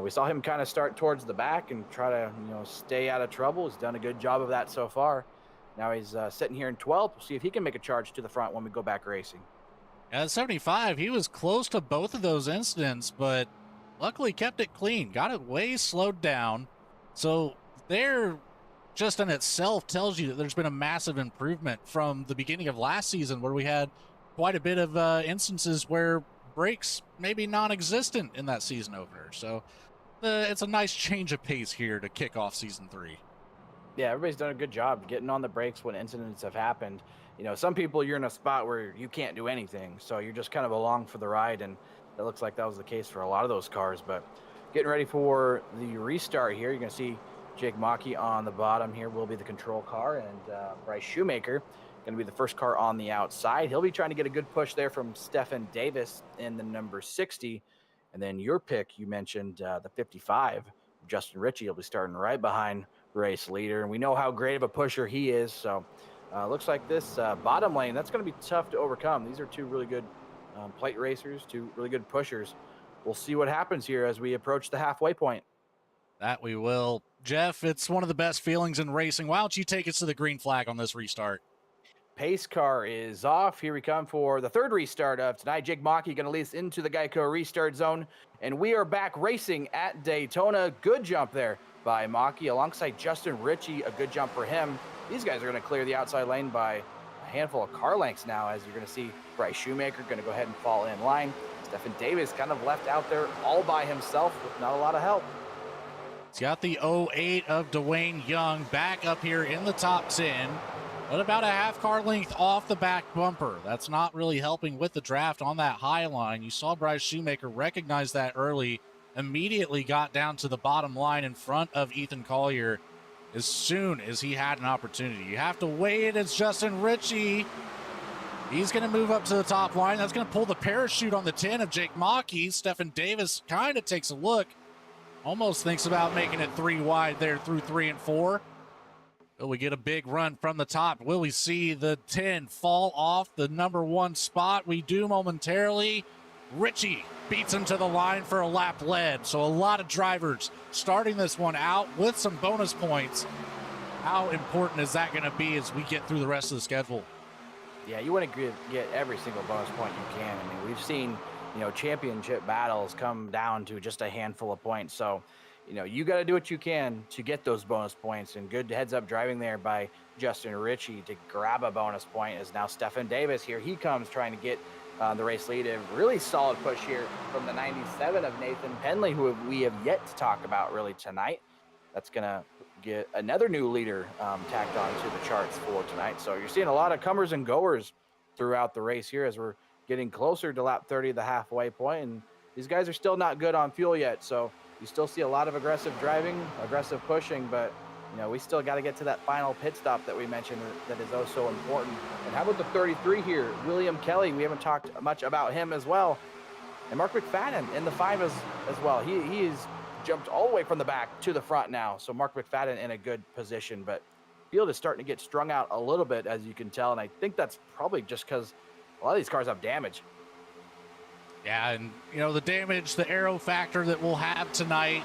We saw him kind of start towards the back and try to, stay out of trouble. He's done a good job of that so far. Now he's sitting here in 12th. We'll see if he can make a charge to the front when we go back racing. At 75, he was close to both of those incidents, but luckily kept it clean, got it way slowed down. So they're just in itself tells you that there's been a massive improvement from the beginning of last season, where we had quite a bit of instances where brakes maybe non-existent in that season opener. So it's a nice change of pace here to kick off season 3. Yeah, everybody's done a good job getting on the brakes when incidents have happened. Some people, you're in a spot where you can't do anything, so you're just kind of along for the ride, and it looks like that was the case for a lot of those cars. But getting ready for the restart here, you're going to see Jake Mackey on the bottom here will be the control car, and Bryce Shoemaker going to be the first car on the outside. He'll be trying to get a good push there from Stephen Davis in the number 60. And then your pick, you mentioned the 55, Justin Ritchie, will be starting right behind race leader. And we know how great of a pusher he is. So looks like this bottom lane, that's going to be tough to overcome. These are 2 really good plate racers, 2 really good pushers. We'll see what happens here as we approach the halfway point. That we will. Jeff, it's one of the best feelings in racing. Why don't you take us to the green flag on this restart? Pace car is off. Here we come for the 3rd restart of tonight. Jake Mackey going to lead us into the Geico restart zone. And we are back racing at Daytona. Good jump there by Mackey alongside Justin Ritchie. A good jump for him. These guys are going to clear the outside lane by a handful of car lengths now, as you're going to see Bryce Shoemaker going to go ahead and fall in line. Stephen Davis kind of left out there all by himself with not a lot of help. He's got the 08 of Dwayne Young back up here in the top 10, but about a half car length off the back bumper. That's not really helping with the draft on that high line. You saw Bryce Shoemaker recognize that early, immediately got down to the bottom line in front of Ethan Collier as soon as he had an opportunity. You have to wait. It's Justin Ritchie. He's going to move up to the top line. That's going to pull the parachute on the 10 of Jake Mackey. Stephen Davis kind of takes a look. Almost thinks about making it 3 wide there through 3 and 4. Will we get a big run from the top? Will we see the 10 fall off the number 1 spot? We do momentarily. Ritchie beats him to the line for a lap lead. So a lot of drivers starting this one out with some bonus points. How important is that going to be as we get through the rest of the schedule? Yeah, you want to get every single bonus point you can. I mean, we've seen, championship battles come down to just a handful of points. So, you got to do what you can to get those bonus points. And good heads-up driving there by Justin Ritchie to grab a bonus point is now Stephen Davis. Here he comes trying to get the race lead. A really solid push here from the 97 of Nathan Penley, who we have yet to talk about really tonight. That's going to get another new leader tacked on to the charts for tonight. So you're seeing a lot of comers and goers throughout the race here as we're getting closer to lap 30, the halfway point, and these guys are still not good on fuel yet. So you still see a lot of aggressive driving, aggressive pushing, but we still got to get to that final pit stop that we mentioned that is oh so important. And how about the 33 here, William Kelly? We haven't talked much about him as well. And Mark McFadden in the 5 as well. He's jumped all the way from the back to the front now. So Mark McFadden in a good position, but field is starting to get strung out a little bit, as you can tell. And I think that's probably just because a lot of these cars have damage. Yeah, and the damage, the aero factor that we'll have tonight,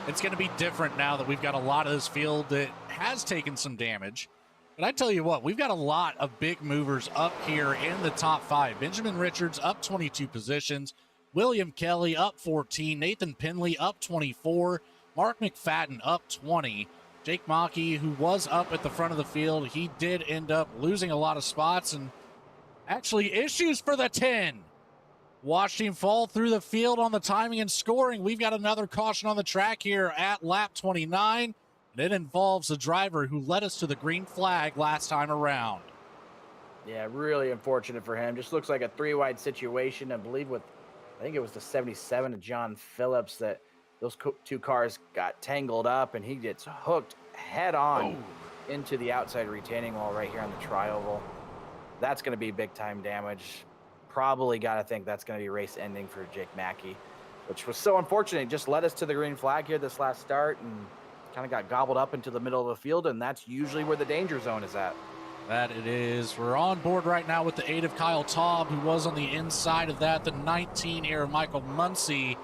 it's going to be different now that we've got a lot of this field that has taken some damage. But I tell you what, we've got a lot of big movers up here in the top 5. Benjamin Richards up 22 positions. William Kelly up 14. Nathan Penley up 24. Mark McFadden up 20. Jake Mackey, who was up at the front of the field, he did end up losing a lot of spots and actually issues for the 10. Watched him fall through the field on the timing and scoring. We've got another caution on the track here at lap 29, and it involves the driver who led us to the green flag last time around. Yeah, really unfortunate for him. Just looks like a 3-wide situation. I think it was the 77 of John Phillips that those 2 cars got tangled up, and he gets hooked head on into the outside retaining wall right here on the tri-oval. That's going to be big time damage. Probably got to think that's going to be race ending for Jake Mackey, which was so unfortunate. It just led us to the green flag here this last start and kind of got gobbled up into the middle of the field, and that's usually where the danger zone is at. That it is. We're on board right now with the 8 of Kyle Taub, who was on the inside of that. The 19 here, Michael Muncy,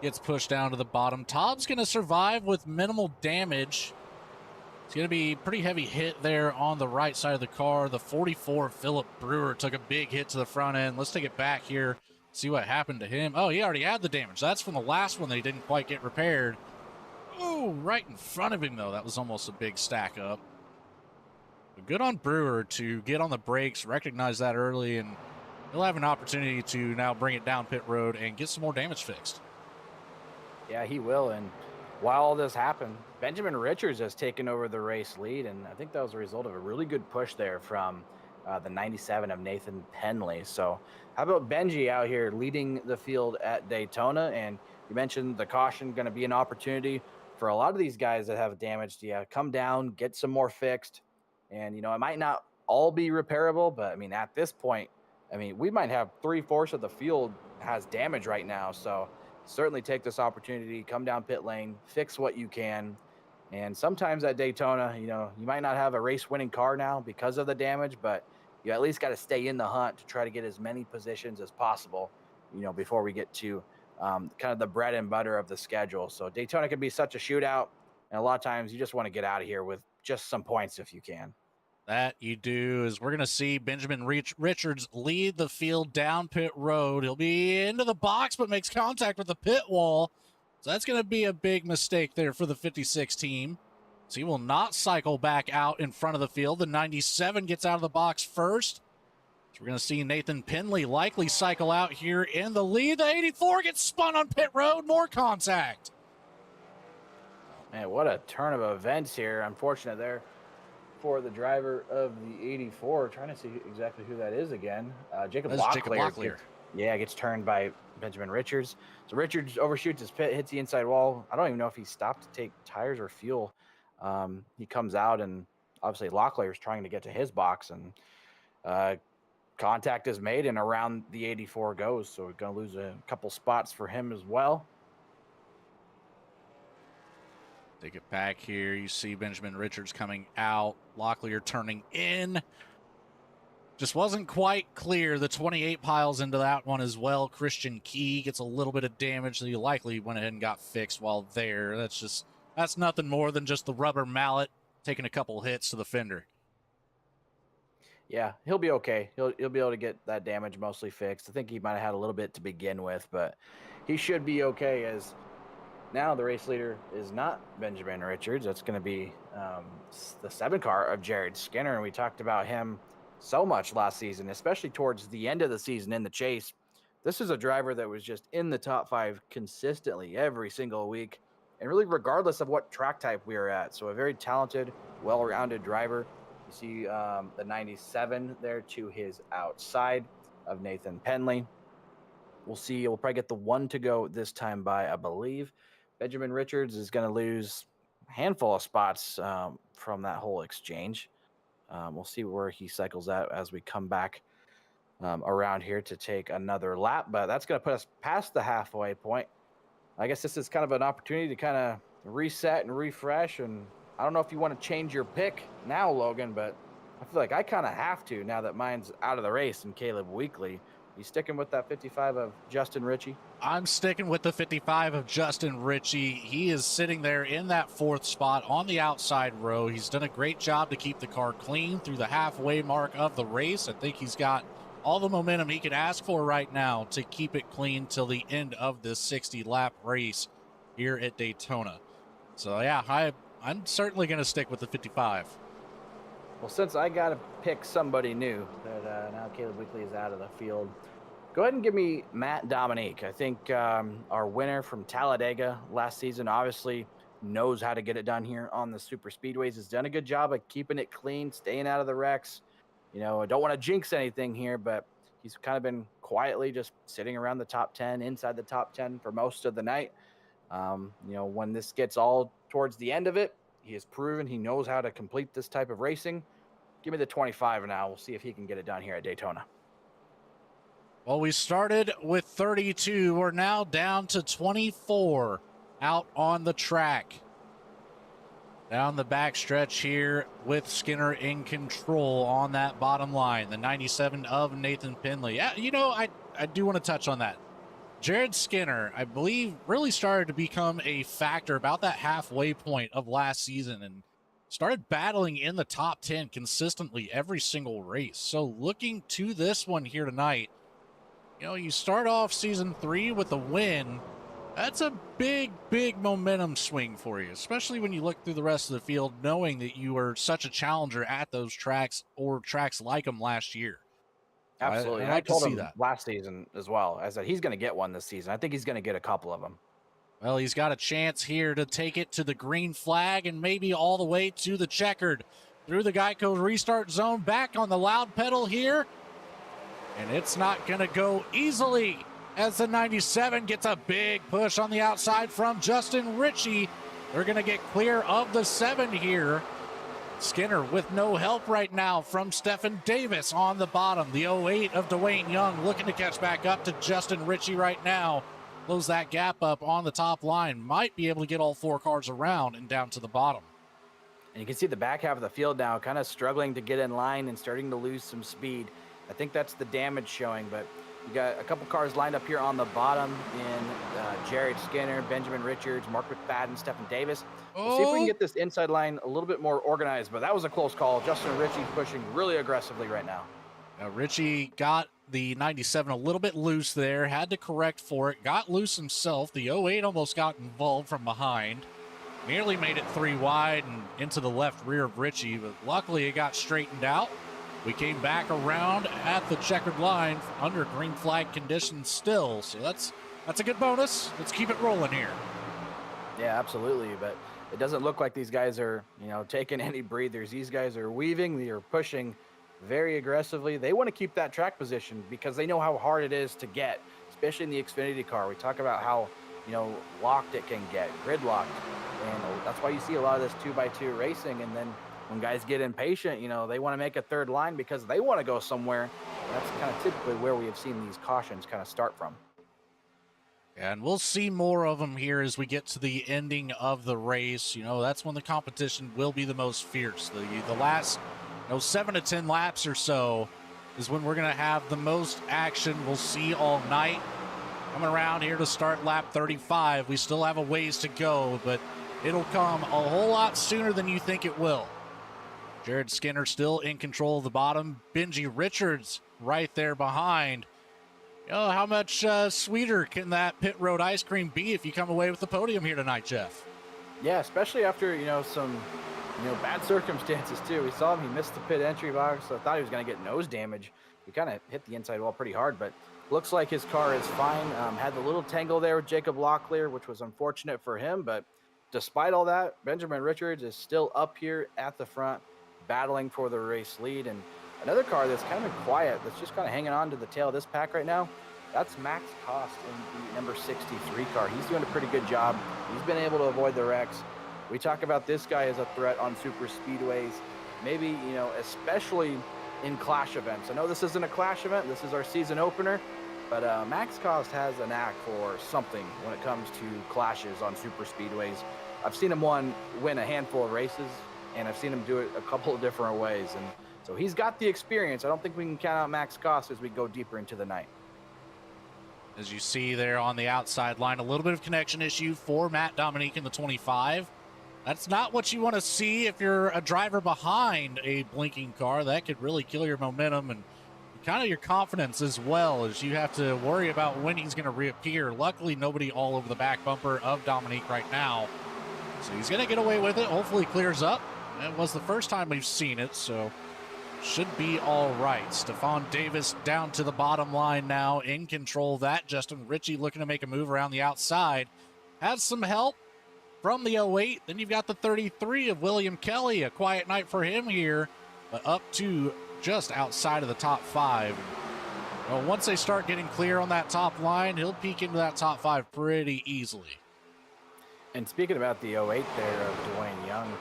gets pushed down to the bottom. Taub's going to survive with minimal damage. It's going to be a pretty heavy hit there on the right side of the car. The 44, Philip Brewer, took a big hit to the front end. Let's take it back here, see what happened to him. Oh, he already had the damage. That's from the last one. They didn't quite get repaired. Oh, right in front of him, though. That was almost a big stack up. But good on Brewer to get on the brakes, recognize that early, and he'll have an opportunity to now bring it down pit road and get some more damage fixed. Yeah, he will. And while all this happened, Benjamin Richards has taken over the race lead, and I think that was a result of a really good push there from the 97 of Nathan Penley. So how about Benji out here leading the field at Daytona? And you mentioned the caution going to be an opportunity for a lot of these guys that have damage to come down, get some more fixed. And, it might not all be repairable, but, at this point, we might have 3/4 of the field has damage right now. So certainly take this opportunity, come down pit lane, fix what you can. And sometimes at Daytona, you might not have a race-winning car now because of the damage, but you at least got to stay in the hunt to try to get as many positions as possible, before we get to kind of the bread and butter of the schedule. So Daytona can be such a shootout, and a lot of times you just want to get out of here with just some points if you can. That you do. Is we're going to see Benjamin Richards lead the field down pit road. He'll be into the box, but makes contact with the pit wall. So that's going to be a big mistake there for the 56 team. So he will not cycle back out in front of the field. The 97 gets out of the box first. So we're going to see Nathan Penley likely cycle out here in the lead. The 84 gets spun on pit road. More contact. Man, what a turn of events here. Unfortunate there for the driver of the 84. Trying to see exactly who that is again. Jacob Locklear. Gets turned by Benjamin Richards. So Richards overshoots his pit, hits the inside wall. I don't even know if he stopped to take tires or fuel. He comes out, and obviously Locklear's trying to get to his box, and contact is made, and around the 84 goes. So we're going to lose a couple spots for him as well. Take it back here. You see Benjamin Richards coming out. Locklear turning in. Just wasn't quite clear. The 28 piles into that one as well. Christian Key gets a little bit of damage that he likely went ahead and got fixed while there. That's nothing more than just the rubber mallet taking a couple hits to the fender. Yeah, he'll be okay. He'll be able to get that damage mostly fixed. I think he might have had a little bit to begin with, but he should be okay, as now the race leader is not Benjamin Richards. That's going to be the 7 car of Jared Skinner, and we talked about him so much last season, especially towards the end of the season in the chase. This is a driver that was just in the top 5 consistently every single week, and really regardless of what track type we were at. So a very talented, well-rounded driver. You see the 97 there to his outside of Nathan Penley. We'll see. We'll probably get the 1 to go this time by, I believe. Benjamin Richards is going to lose a handful of spots from that whole exchange. We'll see where he cycles out as we come back around here to take another lap, but that's going to put us past the halfway point. I guess this is kind of an opportunity to kind of reset and refresh, and I don't know if you want to change your pick now, Logan, but I feel like I kind of have to now that mine's out of the race and Caleb Weekly. You sticking with that 55 of Justin Ritchie? I'm sticking with the 55 of Justin Ritchie. He is sitting there in that 4th spot on the outside row. He's done a great job to keep the car clean through the halfway mark of the race. I think he's got all the momentum he can ask for right now to keep it clean till the end of this 60-lap race here at Daytona. So, yeah, I'm certainly going to stick with the 55. Well, since I got to pick somebody new, that now Caleb Weekly is out of the field, go ahead and give me Matt Dominique. I think our winner from Talladega last season obviously knows how to get it done here on the super speedways. Has done a good job of keeping it clean, staying out of the wrecks. You know, I don't want to jinx anything here, but he's kind of been quietly just sitting around the top 10, inside the top 10 for most of the night. You know, when this gets all towards the end of it, he has proven he knows how to complete this type of racing. Give me the 25 now. We'll see if he can get it done here at Daytona. Well, we started with 32. We're now down to 24 out on the track. Down the backstretch here with Skinner in control on that bottom line. The 97 of Nathan Penley. Yeah, you know, I do want to touch on that. Jared Skinner, I believe, really started to become a factor about that halfway point of last season and started battling in the top 10 consistently every single race. So looking to this one here tonight, you know, you start off season 3 with a win. That's a big, big momentum swing for you, especially when you look through the rest of the field, knowing that you were such a challenger at those tracks or tracks like them last year. Absolutely. I told him that last season as well. I said he's going to get one this season. I think he's going to get a couple of them. Well, he's got a chance here to take it to the green flag and maybe all the way to the checkered. Through the Geico restart zone, back on the loud pedal here. And it's not going to go easily as the 97 gets a big push on the outside from Justin Ritchie. They're going to get clear of the 7 here. Skinner with no help right now from Stephen Davis on the bottom. The 08 of Dwayne Young looking to catch back up to Justin Ritchie right now. Close that gap up on the top line. Might be able to get all 4 cars around and down to the bottom. And you can see the back half of the field now kind of struggling to get in line and starting to lose some speed. I think that's the damage showing, but you got a couple cars lined up here on the bottom in Jared Skinner, Benjamin Richards, Mark McFadden, Stephen Davis. We'll see if we can get this inside line a little bit more organized, but that was a close call. Justin Ritchie pushing really aggressively right now. Ritchie got the 97 a little bit loose there, had to correct for it, got loose himself. The 08 almost got involved from behind. Nearly made it 3 wide and into the left rear of Ritchie, but luckily it got straightened out. We came back around at the checkered line under green flag conditions still, so that's a good bonus. Let's keep it rolling here. Yeah, absolutely, but it doesn't look like these guys are, you know, taking any breathers. These guys are weaving, they are pushing very aggressively. They want to keep that track position because they know how hard it is to get, especially in the Xfinity car. We talk about how, you know, locked it can get, gridlocked. And that's why you see a lot of this 2x2 racing. And then when guys get impatient, you know, they want to make a third line because they want to go somewhere. And that's kind of typically where we have seen these cautions kind of start from. And we'll see more of them here as we get to the ending of the race. You know, that's when the competition will be the most fierce. The last, 7 to 10 laps or so is when we're going to have the most action we'll see all night. Coming around here to start lap 35. We still have a ways to go, but it'll come a whole lot sooner than you think it will. Jared Skinner still in control of the bottom. Benji Richards right there behind. How much sweeter can that pit road ice cream be if you come away with the podium here tonight, Jeff? Yeah, especially after, some, bad circumstances too. We saw him, he missed the pit entry box. So I thought he was going to get nose damage. He kind of hit the inside wall pretty hard, but looks like his car is fine. Had the little tangle there with Jacob Locklear, which was unfortunate for him. But despite all that, Benjamin Richards is still up here at the front, battling for the race lead. And another car that's kind of quiet, that's just kind of hanging on to the tail of this pack right now, that's Max Cost in the number 63 car. He's doing a pretty good job. He's been able to avoid the wrecks. We talk about this guy as a threat on super speedways, maybe, especially in clash events. I know this isn't a clash event. This is our season opener. But Max Cost has a knack for something when it comes to clashes on super speedways. I've seen him win a handful of races, and I've seen him do it a couple of different ways. And so he's got the experience. I don't think we can count out Max Cost as we go deeper into the night. As you see there on the outside line, a little bit of connection issue for Matt Dominique in the 25. That's not what you want to see if you're a driver behind a blinking car. That could really kill your momentum and kind of your confidence as well, as you have to worry about when he's going to reappear. Luckily, nobody all over the back bumper of Dominique right now. So he's going to get away with it. Hopefully clears up. It was the first time we've seen it, so should be all right. Stefan Davis down to the bottom line now, in control of that. Justin Ritchie looking to make a move around the outside. Has some help from the 08. Then you've got the 33 of William Kelly. A quiet night for him here, but up to just outside of the top 5. Well, once they start getting clear on that top line, he'll peek into that top 5 pretty easily. And speaking about the 08 there of Dwayne Young,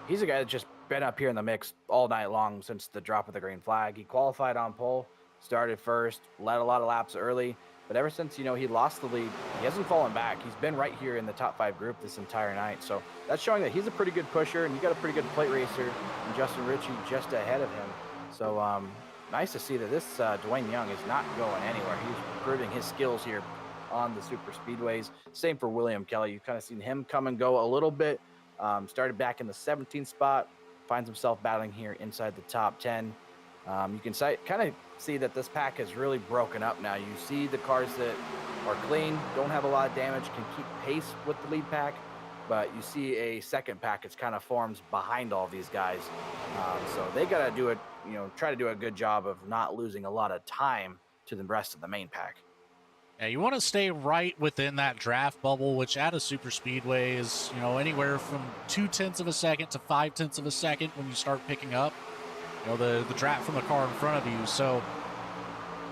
he's a guy that's just been up here in the mix all night long since the drop of the green flag. He qualified on pole, started first, led a lot of laps early, but ever since, he lost the lead, he hasn't fallen back. He's been right here in the top 5 group this entire night. So that's showing that he's a pretty good pusher, and you got a pretty good plate racer, and Justin Ritchie just ahead of him. So nice to see that this Dwayne Young is not going anywhere. He's proving his skills here on the super speedways. Same for William Kelly. You've kind of seen him come and go a little bit. Started back in the 17th spot, finds himself battling here inside the top 10. You can kind of see that this pack is really broken up now. You see the cars that are clean, don't have a lot of damage, can keep pace with the lead pack, but you see a second pack that's kind of forms behind all these guys. So they got to do it, try to do a good job of not losing a lot of time to the rest of the main pack. Yeah, you want to stay right within that draft bubble, which at a super speedway is, anywhere from 0.2 of a second to 0.5 of a second when you start picking up, the draft from the car in front of you. So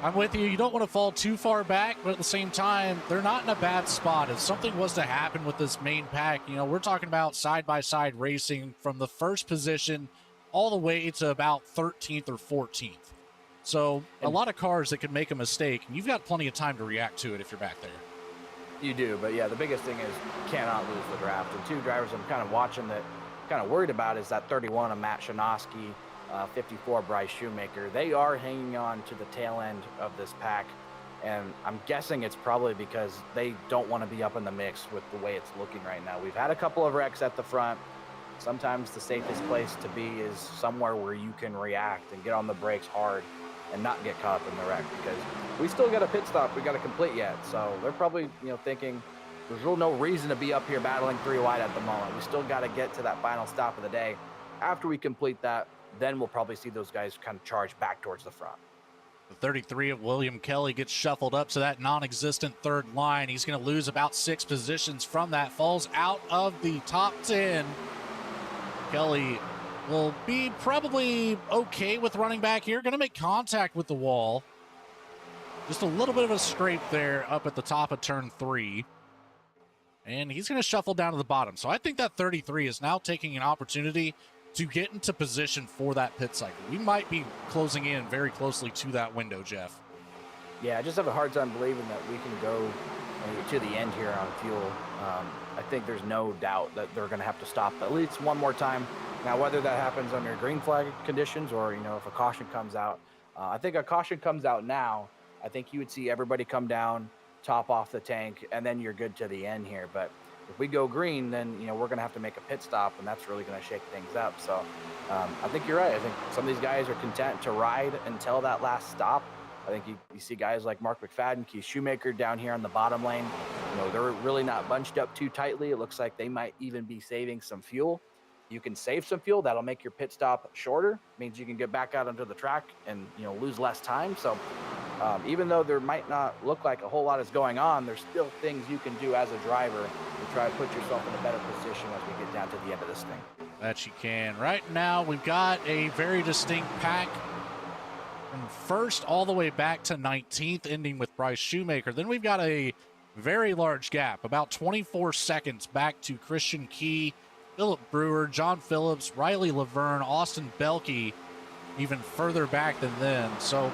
I'm with you. You don't want to fall too far back, but at the same time, they're not in a bad spot. If something was to happen with this main pack, we're talking about side-by-side racing from the first position all the way to about 13th or 14th. So a lot of cars that could make a mistake, and you've got plenty of time to react to it if you're back there. You do, but yeah, the biggest thing is cannot lose the draft. And 2 drivers I'm kind of watching that kind of worried about is that 31 of Matt Shanoski, 54 Bryce Shoemaker. They are hanging on to the tail end of this pack, and I'm guessing it's probably because they don't want to be up in the mix with the way it's looking right now. We've had a couple of wrecks at the front. Sometimes the safest place to be is somewhere where you can react and get on the brakes hard and not get caught up in the wreck, because we still got a pit stop we got to complete yet. So they're probably, thinking there's really no reason to be up here battling 3 wide at the moment. We still got to get to that final stop of the day. After we complete that, then we'll probably see those guys kind of charge back towards the front. The 33 of William Kelly gets shuffled up to that non-existent third line. He's going to lose about 6 positions from that, falls out of the top 10. Kelly will be probably okay with running back here. Going to make contact with the wall. Just a little bit of a scrape there up at the top of turn 3. And he's going to shuffle down to the bottom. So I think that 33 is now taking an opportunity to get into position for that pit cycle. We might be closing in very closely to that window, Jeff. Yeah, I just have a hard time believing that we can go to the end here on fuel. I think there's no doubt that they're going to have to stop at least one more time. Now, whether that happens under green flag conditions or, if a caution comes out, I think a caution comes out now, I think you would see everybody come down, top off the tank, and then you're good to the end here. But if we go green, then, we're going to have to make a pit stop, and that's really going to shake things up. So I think you're right. I think some of these guys are content to ride until that last stop. I think you see guys like Mark McFadden, Keith Shoemaker down here on the bottom lane. They're really not bunched up too tightly. It looks like they might even be saving some fuel. You can save some fuel. That'll make your pit stop shorter. Means you can get back out onto the track and, lose less time. So even though there might not look like a whole lot is going on, there's still things you can do as a driver to try to put yourself in a better position as we get down to the end of this thing. That you can. Right now, we've got a very distinct pack from first all the way back to 19th, ending with Bryce Shoemaker. Then we've got a very large gap, about 24 seconds back to Christian Key, Philip Brewer, John Phillips, Riley Laverne, Austin Belkey, even further back than them. So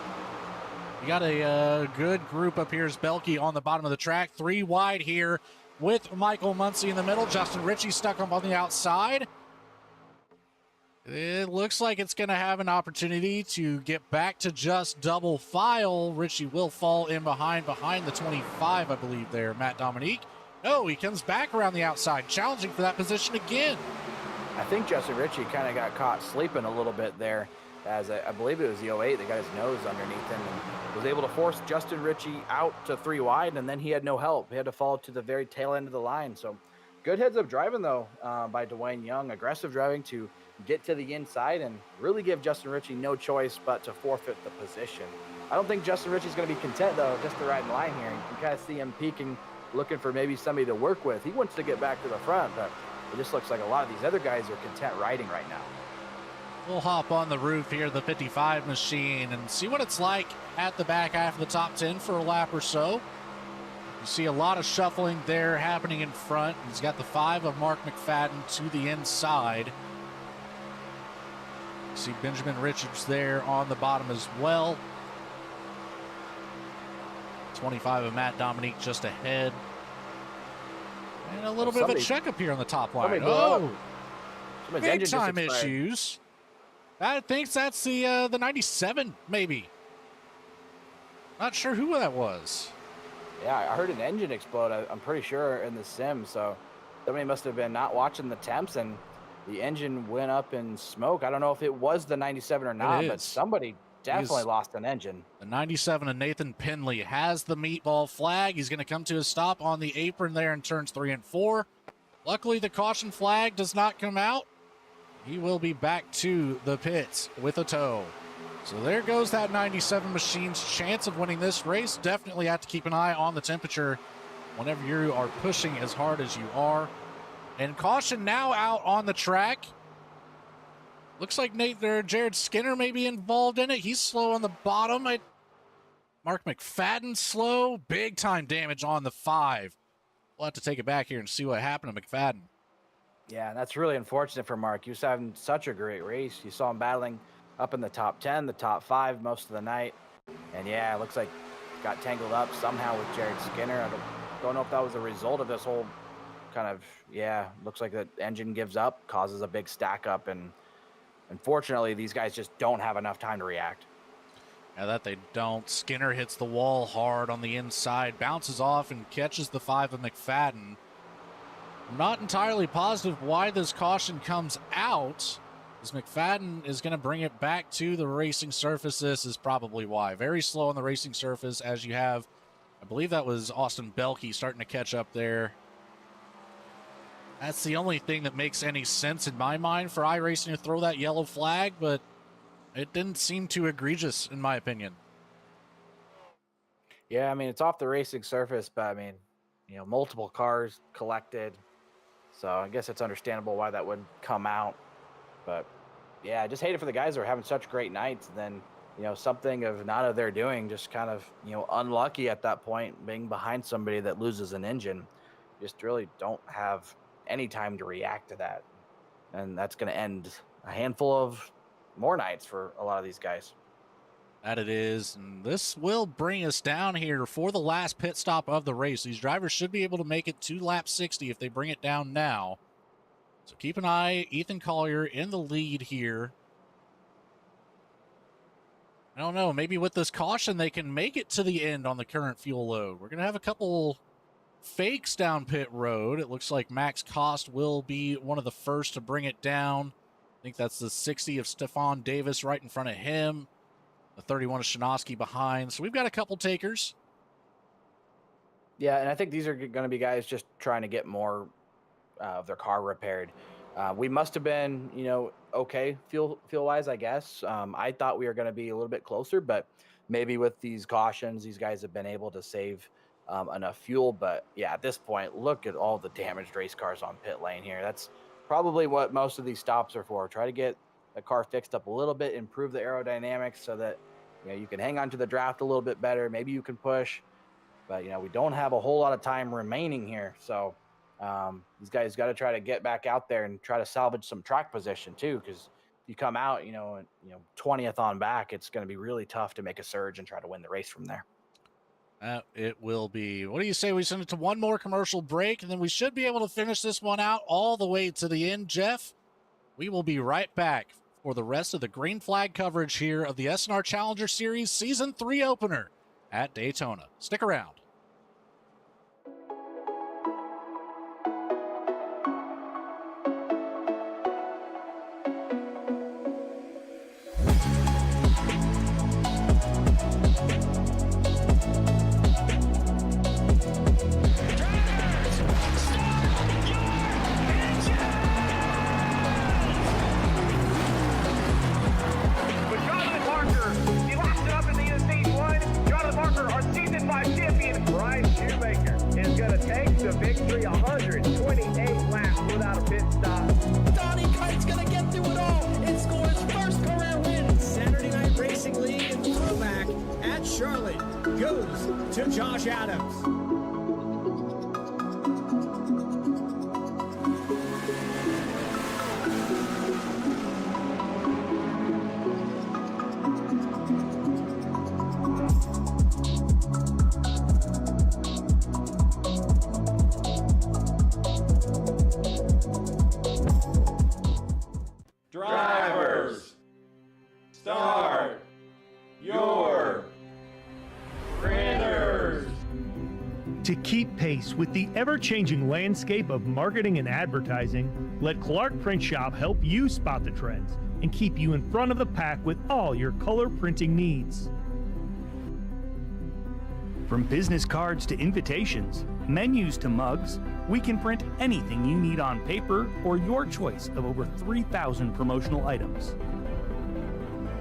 you got a good group up here as Belkey on the bottom of the track. 3 wide here with Michael Muncy in the middle. Justin Ritchie stuck up on the outside. It looks like it's going to have an opportunity to get back to just double file. Ritchie will fall in behind the 25, I believe there, Matt Dominique. No, he comes back around the outside, challenging for that position again. I think Justin Ritchie kind of got caught sleeping a little bit there, as I believe it was the 08 that got his nose underneath him and was able to force Justin Ritchie out to 3 wide, and then he had no help. He had to fall to the very tail end of the line. So good heads-up driving, though, by Dwayne Young. Aggressive driving to get to the inside and really give Justin Ritchie no choice but to forfeit the position. I don't think Justin Ritchie's going to be content, though, just to ride in line here. You can kind of see him peeking, looking for maybe somebody to work with. He wants to get back to the front, but it just looks like a lot of these other guys are content riding right now. We'll hop on the roof here, the 55 machine, and see what it's like at the back half of the top 10 for a lap or so. You see a lot of shuffling there happening in front. He's got the 5 of Mark McFadden to the inside. You see Benjamin Richards there on the bottom as well. 25 of Matt Dominique just ahead. And a little bit of a checkup here on the top line. Oh, big time issues. I think that's the 97, maybe. Not sure who that was. Yeah, I heard an engine explode, I'm pretty sure, in the sim. So somebody must have been not watching the temps, and the engine went up in smoke. I don't know if it was the 97 or not, but somebody definitely lost an engine. The 97 of Nathan Penley has the meatball flag. He's going to come to a stop on the apron there in turns 3 and 4. Luckily, the caution flag does not come out. He will be back to the pits with a tow. So there goes that 97 machine's chance of winning this race. Definitely have to keep an eye on the temperature whenever you are pushing as hard as you are. And caution now out on the track. Looks like Jared Skinner may be involved in it. He's slow on the bottom. Mark McFadden slow. Big time damage on the 5. We'll have to take it back here and see what happened to McFadden. Yeah, that's really unfortunate for Mark. He was having such a great race. You saw him battling up in the top 10, the top 5 most of the night. And yeah, it looks like got tangled up somehow with Jared Skinner. I don't know if that was a result of this whole kind of, looks like the engine gives up, causes a big stack up, and unfortunately, these guys just don't have enough time to react. Yeah, that they don't. Skinner hits the wall hard on the inside, bounces off and catches the 5 of McFadden. I'm not entirely positive why this caution comes out, as McFadden is going to bring it back to the racing surface. This is probably why. Very slow on the racing surface, as you have, I believe that was Austin Belkey starting to catch up there. That's the only thing that makes any sense in my mind for iRacing to throw that yellow flag, but it didn't seem too egregious in my opinion. Yeah, I mean, it's off the racing surface, but I mean, multiple cars collected. So I guess it's understandable why that would come out. But yeah, I just hate it for the guys who are having such great nights. And then, something of not of their doing, just kind of, unlucky at that point, being behind somebody that loses an engine. just really don't have any time to react to that. And that's going to end a handful of more nights for a lot of these guys. That it is, and this will bring us down here for the last pit stop of the race. These drivers should be able to make it to lap 60 if they bring it down now. So keep an eye. Ethan Collier in the lead here. I don't know, maybe with this caution they can make it to the end on the current fuel load. We're going to have a couple fakes down pit road. It looks like Max Cost will be one of the first to bring it down. I think that's the 60 of Stefan Davis right in front of him. The 31 of Shinosky behind. So we've got a couple takers. Yeah, and I think these are going to be guys just trying to get more of their car repaired. We must have been, okay fuel-wise, I guess. I thought we were going to be a little bit closer, but maybe with these cautions, these guys have been able to save enough fuel. But yeah, at this point, look at all the damaged race cars on pit lane here. That's probably what most of these stops are for. Try to get the car fixed up a little bit, improve the aerodynamics so that you can hang on to the draft a little bit better. Maybe you can push, but we don't have a whole lot of time remaining here. So these guys got to try to get back out there and try to salvage some track position too, because if you come out, 20th on back, it's going to be really tough to make a surge and try to win the race from there. It will be. What do you say we send it to one more commercial break, and then we should be able to finish this one out all the way to the end, Jeff? We will be right back for the rest of the green flag coverage here of the SNR Challenger Series Season 3 opener at Daytona. Stick around. Drivers, start your printers. To keep pace with the ever-changing landscape of marketing and advertising, let Clark Print Shop help you spot the trends and keep you in front of the pack with all your color printing needs. From business cards to invitations, menus to mugs, we can print anything you need on paper or your choice of over 3,000 promotional items.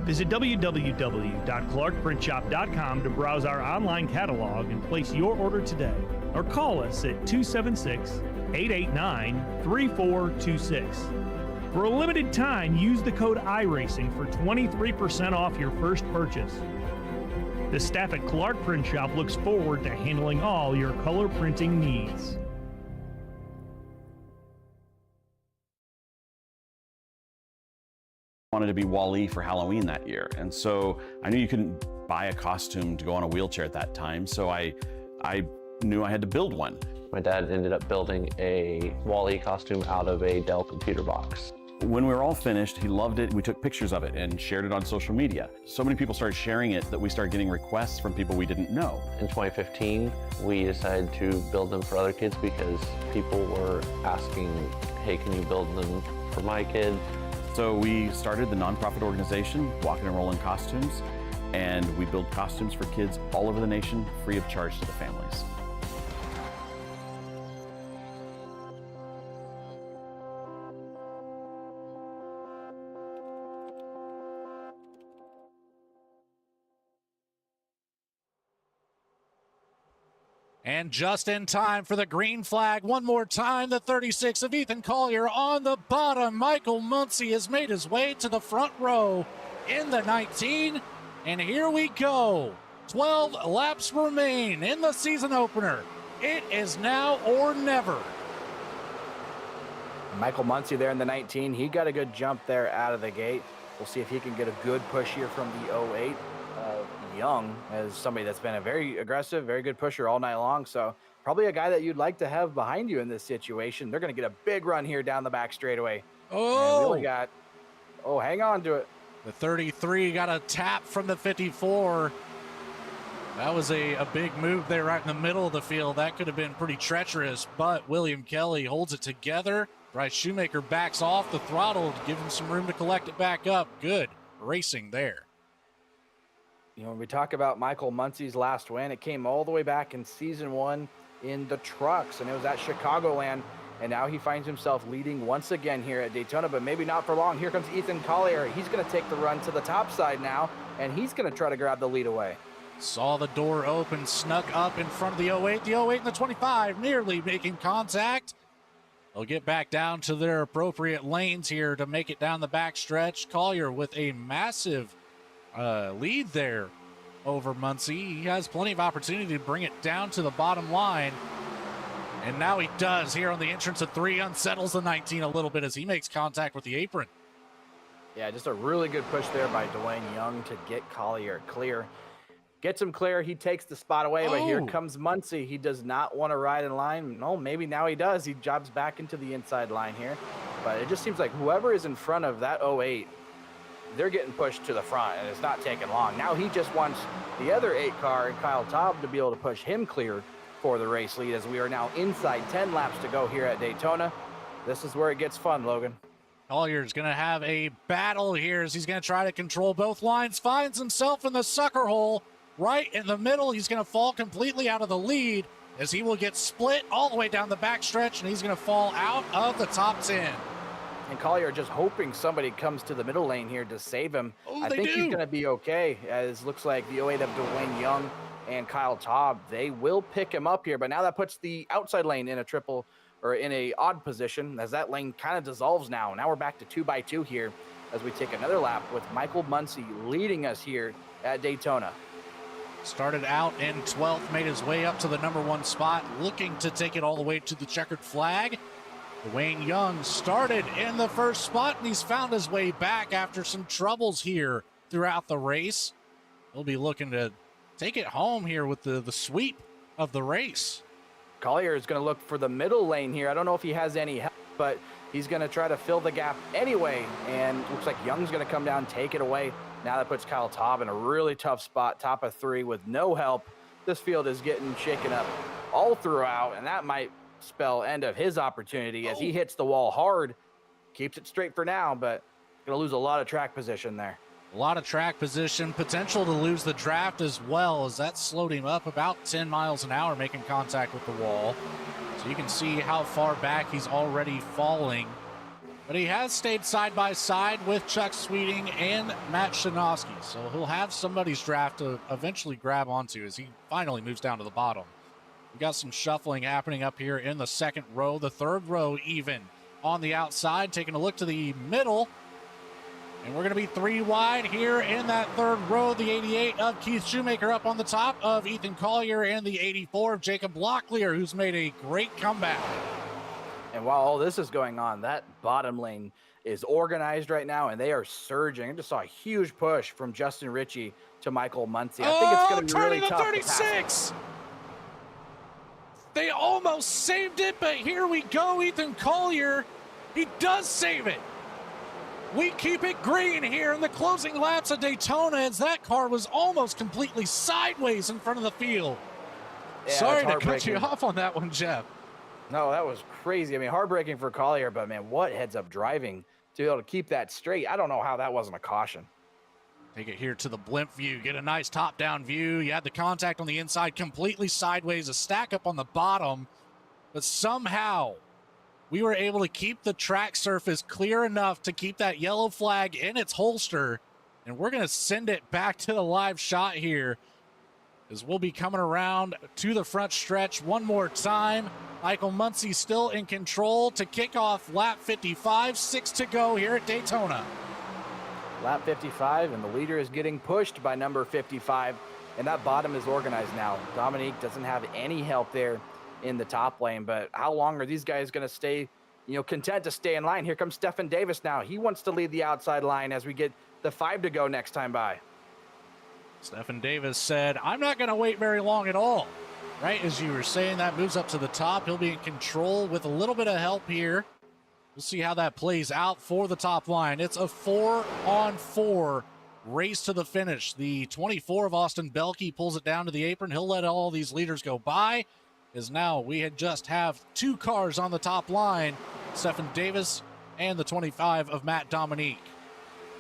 Visit www.clarkprintshop.com to browse our online catalog and place your order today, or call us at 276-889-3426. For a limited time, use the code iRacing for 23% off your first purchase. The staff at Clark Print Shop looks forward to handling all your color printing needs. Wanted to be Wall-E for Halloween that year, and so I knew you couldn't buy a costume to go on a wheelchair at that time, so I knew I had to build one. My dad ended up building a Wall-E costume out of a Dell computer box. When we were all finished, he loved it. We took pictures of it and shared it on social media. So many people started sharing it that we started getting requests from people we didn't know. In 2015, we decided to build them for other kids because people were asking, hey, can you build them for my kid? So we started the nonprofit organization, Walking and Rolling Costumes, and we build costumes for kids all over the nation, free of charge to the families. And just in time for the green flag, one more time, the 36 of Ethan Collier on the bottom. Michael Muncy has made his way to the front row in the 19. And here we go. 12 laps remain in the season opener It is now or never. Michael Muncy there in the 19. He got a good jump there out of the gate. We'll see if he can get a good push here from the 08. Young as somebody that's been a very aggressive, very good pusher all night long. So probably a guy that you'd like to have behind you in this situation. They're going to get a big run here down the back straightaway. Oh, we only got, hang on to it. The 33 got a tap from the 54. That was a big move there right in the middle of the field. That could have been pretty treacherous, but William Kelly holds it together. Bryce Shoemaker backs off the throttle to give him some room to collect it back up. Good racing there. You know, when we talk about Michael Muncy's last win, it came all the way back in season 1 in the trucks, and it was at Chicagoland. And now he finds himself leading once again here at Daytona, but maybe not for long. Here comes Ethan Collier. He's going to take the run to the top side now, and he's going to try to grab the lead away. Saw the door open, snuck up in front of the 08. The 08 and the 25 nearly making contact. They'll get back down to their appropriate lanes here to make it down the back stretch. Collier with a massive lead there over Muncy. He has plenty of opportunity to bring it down to the bottom line. And now he does here on the entrance of 3, unsettles the 19 a little bit as he makes contact with the apron. Yeah, just a really good push there by Dwayne Young to get Collier clear. Gets him clear, he takes the spot away, but here comes Muncy. He does not want to ride in line. No, maybe now he does. He jobs back into the inside line here. But it just seems like whoever is in front of that 08, they're getting pushed to the front, and it's not taking long. Now he just wants the other 8 car, Kyle Taub, to be able to push him clear for the race lead, as we are now inside 10 laps to go here at Daytona. This is where it gets fun, Logan. Collier's going to have a battle here as he's going to try to control both lines. Finds himself in the sucker hole right in the middle. He's going to fall completely out of the lead as he will get split all the way down the backstretch, and he's going to fall out of the top 10. And Collier just hoping somebody comes to the middle lane here to save him. I think he's going to be okay, as looks like the 08 of Dwayne Young and Kyle Taub, they will pick him up here. But now that puts the outside lane in a triple, or in a odd position, as that lane kind of dissolves now. Now we're back to 2x2 here as we take another lap with Michael Muncy leading us here at Daytona. Started out in 12th, made his way up to the number 1 spot, looking to take it all the way to the checkered flag. Dwayne Young started in the first spot, and he's found his way back after some troubles here throughout the race. He'll be looking to take it home here with the sweep of the race. Collier is going to look for the middle lane here. I don't know if he has any help, but he's going to try to fill the gap anyway, and looks like Young's going to come down, take it away. Now that puts Kyle Taub in a really tough spot, top of 3 with no help. This field is getting shaken up all throughout, and that might spell end of his opportunity as he hits the wall hard. Keeps it straight for now, but going to lose a lot of track position there. A lot of track position, potential to lose the draft as well, as that slowed him up about 10 miles an hour making contact with the wall. So you can see how far back he's already falling. But he has stayed side by side with Chuck Sweeting and Matt Shinosky, so he'll have somebody's draft to eventually grab onto as he finally moves down to the bottom. We got some shuffling happening up here in the second row, the third row even on the outside, taking a look to the middle. And we're going to be 3 wide here in that third row. The 88 of Keith Shoemaker up on the top of Ethan Collier, and the 84 of Jacob Locklear, who's made a great comeback. And while all this is going on, that bottom lane is organized right now, and they are surging. I just saw a huge push from Justin Ritchie to Michael Muncy. I think it's going to be really tough. 36! They almost saved it, but here we go. Ethan Collier, he does save it. We keep it green here in the closing laps of Daytona, as that car was almost completely sideways in front of the field. Yeah, sorry to cut you off on that one, Jeff. No, that was crazy. I mean, heartbreaking for Collier, but man, what heads-up driving to be able to keep that straight. I don't know how that wasn't a caution. Take it here to the blimp view. Get a nice top-down view. You had the contact on the inside, completely sideways, a stack up on the bottom. But somehow, we were able to keep the track surface clear enough to keep that yellow flag in its holster. And we're going to send it back to the live shot here, as we'll be coming around to the front stretch one more time. Michael Muncy still in control to kick off lap 55, 6 to go here at Daytona. Lap 55, and the leader is getting pushed by number 55, and that bottom is organized now. Dominique doesn't have any help there in the top lane. But how long are these guys going to stay, content to stay in line? Here comes Stefan Davis now. He wants to lead the outside line as we get the 5 to go next time by. Stefan Davis said, I'm not going to wait very long at all. Right as you were saying, that moves up to the top. He'll be in control with a little bit of help here. We'll see how that plays out for the top line. It's a 4-on-4 race to the finish. The 24 of Austin Belke pulls it down to the apron. He'll let all these leaders go by, as now we had just have 2 cars on the top line, Stefan Davis and the 25 of Matt Dominique.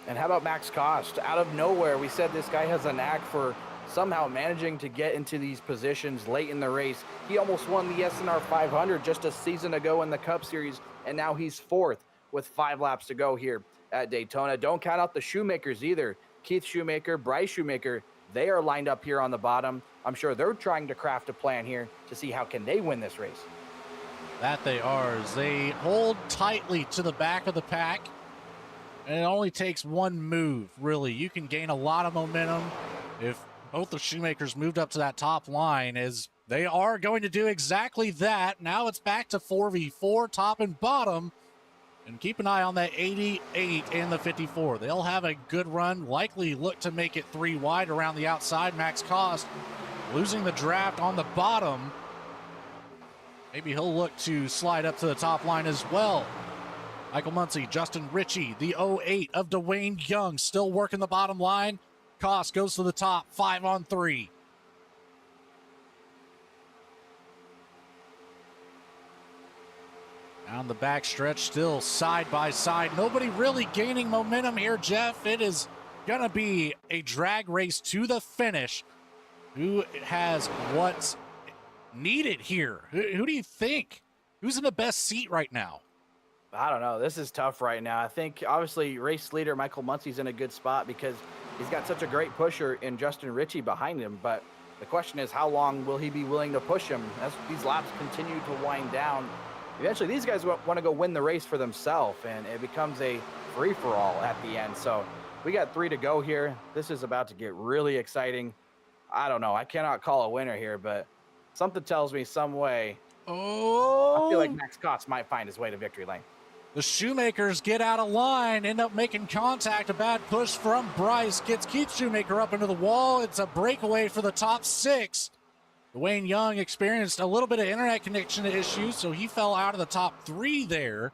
And how about Max Cost? Out of nowhere, we said this guy has a knack for somehow managing to get into these positions late in the race. He almost won the SNR 500 just a season ago in the Cup Series, and now he's 4th with 5 laps to go here at Daytona. Don't count out the Shoemakers either. Keith Shoemaker, Bryce Shoemaker, they are lined up here on the bottom. I'm sure they're trying to craft a plan here to see how can they win this race. That they are, as they hold tightly to the back of the pack. And it only takes one move, really. You can gain a lot of momentum if both the Shoemakers moved up to that top line, as they are going to do exactly that. Now it's back to 4v4, top and bottom. And keep an eye on that 88 and the 54. They'll have a good run, likely look to make it 3 wide around the outside. Max Cost losing the draft on the bottom. Maybe he'll look to slide up to the top line as well. Michael Muncy, Justin Ritchie, the 08 of Dwayne Young, still working the bottom line. Cost goes to the top, 5-on-3. Down the back stretch, still side by side. Nobody really gaining momentum here, Jeff. It is going to be a drag race to the finish. Who has what's needed here? Who do you think? Who's in the best seat right now? I don't know. This is tough right now. I think, obviously, race leader Michael Muncy's in a good spot because he's got such a great pusher in Justin Ritchie behind him. But the question is, how long will he be willing to push him as these laps continue to wind down? Eventually, these guys want to go win the race for themselves, and it becomes a free-for-all at the end. So we got 3 to go here. This is about to get really exciting. I don't know. I cannot call a winner here, but something tells me some way. I feel like Max Cost might find his way to victory lane. The Shoemakers get out of line, end up making contact. A bad push from Bryce gets Keith Shoemaker up into the wall. It's a breakaway for the top 6. Dwayne Young experienced a little bit of internet connection issues, so he fell out of the top 3 there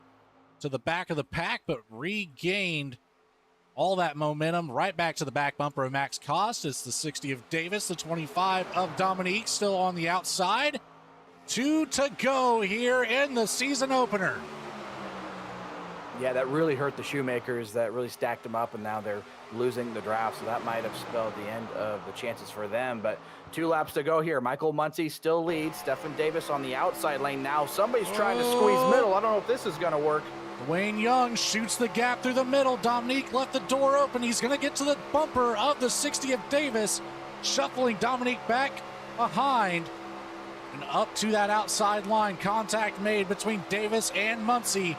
to the back of the pack, but regained all that momentum right back to the back bumper of Max Cost. It's the 60 of Davis, the 25 of Dominique still on the outside. 2 to go here in the season opener. Yeah, that really hurt the Shoemakers. That really stacked them up, and now they're losing the draft, so that might have spelled the end of the chances for them. But 2 laps to go here. Michael Muncy still leads. Stefan Davis on the outside lane now. Somebody's trying to squeeze middle. I don't know if this is going to work. Dwayne Young shoots the gap through the middle. Dominique left the door open. He's going to get to the bumper of the 60 of Davis, shuffling Dominique back behind and up to that outside line. Contact made between Davis and Muncy.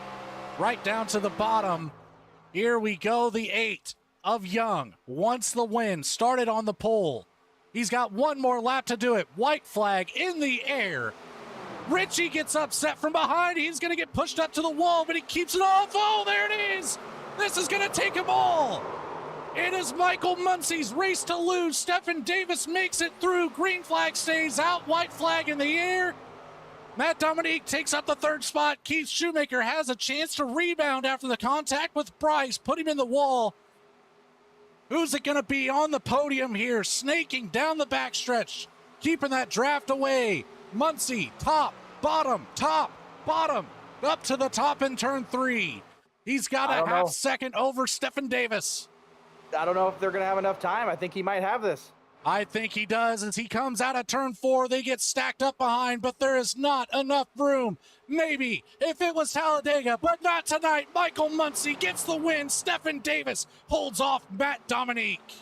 Right down to the bottom. Here we go. The 8 of Young wants the win. Started on the pole. He's got 1 more lap to do it. White flag in the air. Ritchie gets upset from behind. He's going to get pushed up to the wall, but he keeps it off. Oh, there it is. This is going to take them all. It is Michael Muncy's race to lose. Stefan Davis makes it through. Green flag stays out. White flag in the air. Matt Dominique takes up the 3rd spot. Keith Shoemaker has a chance to rebound after the contact with Bryce. Put him in the wall. Who's it going to be on the podium here? Snaking down the backstretch. Keeping that draft away. Muncy, top, bottom, up to the top in turn 3. He's got a half second over Stefan Davis. I don't know if they're going to have enough time. I think he might have this. I think he does. As he comes out of turn 4, they get stacked up behind, but there is not enough room. Maybe if it was Talladega, but not tonight. Michael Muncy gets the win. Stefan Davis holds off Matt Dominique.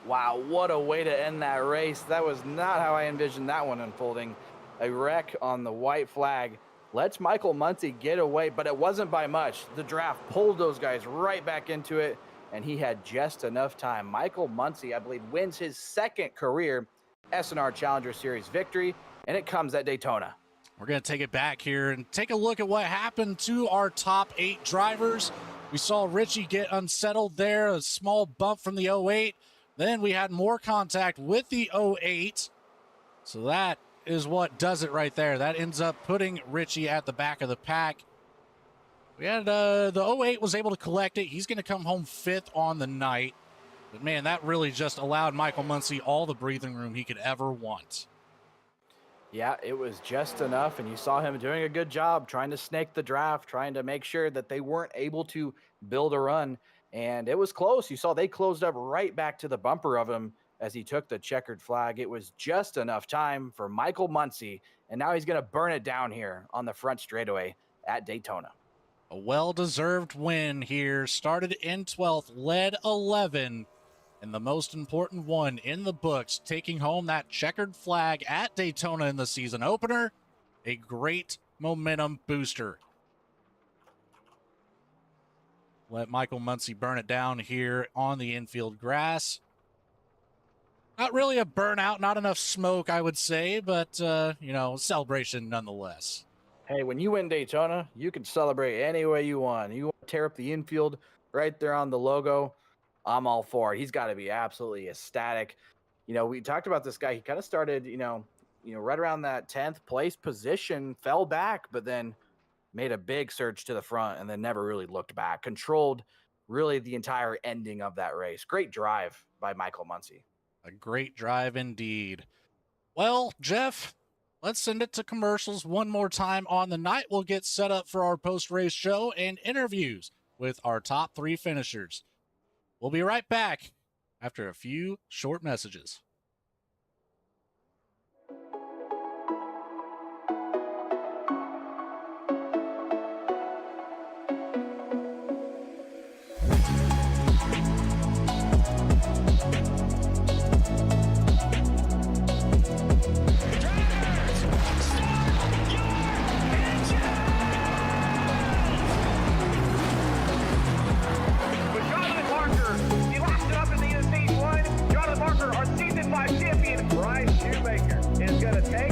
Wow, what a way to end that race. That was not how I envisioned that one unfolding. A wreck on the white flag lets Michael Muncy get away, but it wasn't by much. The draft pulled those guys right back into it, and he had just enough time. Michael Muncy, I believe, wins his 2nd career SNR Challenger Series victory. and it comes at Daytona. We're going to take it back here and take a look at what happened to our top 8 drivers. We saw Richie get unsettled there, a small bump from the 08. Then we had more contact with the 08. So that is what does it right there. That ends up putting Richie at the back of the pack. We had the 08 was able to collect it. He's going to come home 5th on the night. But man, that really just allowed Michael Muncy all the breathing room he could ever want. Yeah, it was just enough, and you saw him doing a good job trying to snake the draft, trying to make sure that they weren't able to build a run, and it was close. You saw they closed up right back to the bumper of him as he took the checkered flag. It was just enough time for Michael Muncy, and now he's going to burn it down here on the front straightaway at Daytona. A well-deserved win here. Started in 12th, led 11. And the most important one in the books, taking home that checkered flag at Daytona in the season opener. A great momentum booster. Let Michael Muncy burn it down here on the infield grass. Not really a burnout, not enough smoke, I would say, but, celebration nonetheless. Hey, when you win Daytona, you can celebrate any way you want. You want to tear up the infield right there on the logo, I'm all for it. He's got to be absolutely ecstatic. We talked about this guy. He kind of started, right around that 10th place position, fell back, but then made a big surge to the front and then never really looked back. Controlled really the entire ending of that race. Great drive by Michael Muncy. A great drive indeed. Well, Jeff, let's send it to commercials one more time on the night. We'll get set up for our post-race show and interviews with our top 3 finishers. We'll be right back after a few short messages.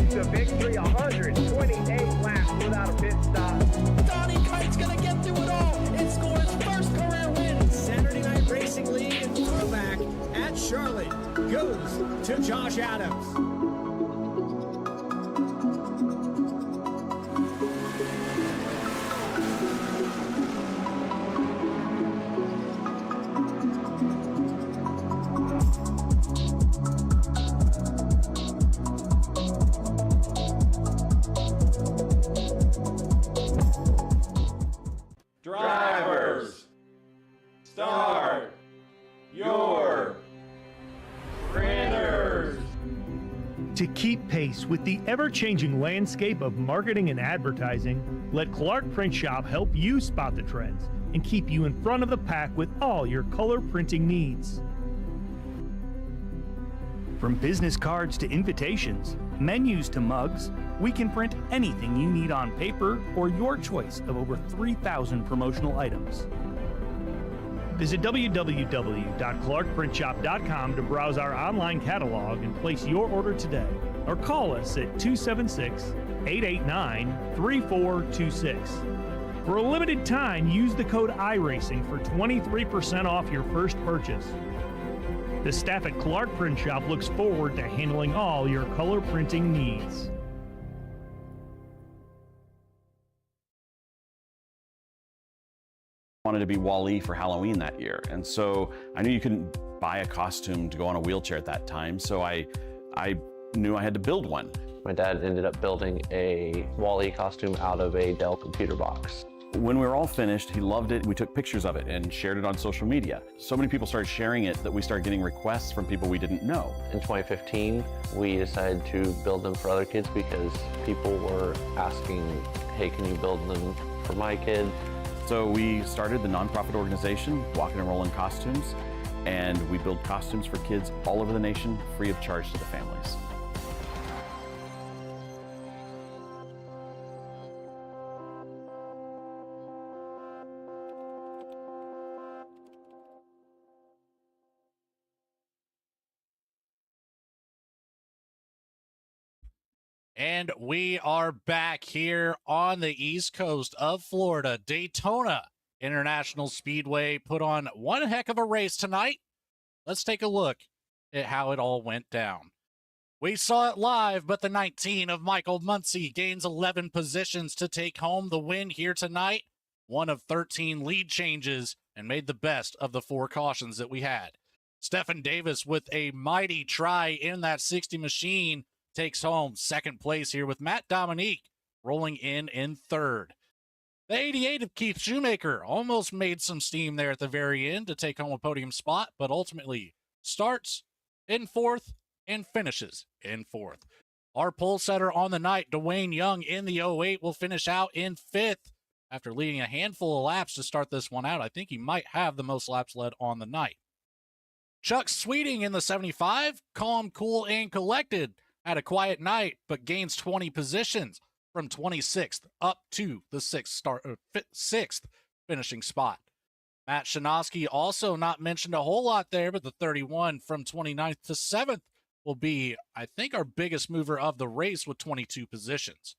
The victory, 128 laps without a pit stop. Donnie Kite's gonna get through it all and score his first career win. Saturday Night Racing League and throwback at Charlotte goes to Josh Adams. Drivers, start your printers. To keep pace with the ever-changing landscape of marketing and advertising, let Clark Print Shop help you spot the trends and keep you in front of the pack with all your color printing needs. From business cards to invitations, menus to mugs, we can print anything you need on paper or your choice of over 3,000 promotional items. Visit www.clarkprintshop.com to browse our online catalog and place your order today, or call us at 276-889-3426. For a limited time, use the code iRacing for 23% off your first purchase. The staff at Clark Print Shop looks forward to handling all your color printing needs. Wanted to be Wall-E for Halloween that year, and so I knew you couldn't buy a costume to go on a wheelchair at that time, so I knew I had to build one. My dad ended up building a Wall-E costume out of a Dell computer box. When we were all finished, he loved it. We took pictures of it and shared it on social media. So many people started sharing it that we started getting requests from people we didn't know. In 2015, we decided to build them for other kids because people were asking, hey, can you build them for my kid? So we started the nonprofit organization, Walking and Rolling Costumes, and we build costumes for kids all over the nation, free of charge to the families. And we are back here on the east coast of Florida. Daytona International Speedway put on one heck of a race tonight. Let's take a look at how it all went down. We saw it live, but the 19 of Michael Muncy gains 11 positions to take home the win here tonight. One of 13 lead changes and made the best of the 4 cautions that we had. Stephen Davis with a mighty try in that 60 machine takes home second place here, with Matt Dominique rolling in third. The 88 of Keith Shoemaker almost made some steam there at the very end to take home a podium spot, but ultimately starts in fourth and finishes in fourth. Our pole setter on the night, Dwayne Young in the 08, will finish out in fifth after leading a handful of laps to start this one out. I think he might have the most laps led on the night. Chuck Sweeting in the 75, calm, cool, and collected. Had a quiet night, but gains 20 positions from 26th up to the sixth finishing spot. Matt Shinosky also not mentioned a whole lot there, but the 31 from 29th to 7th will be, I think, our biggest mover of the race with 22 positions.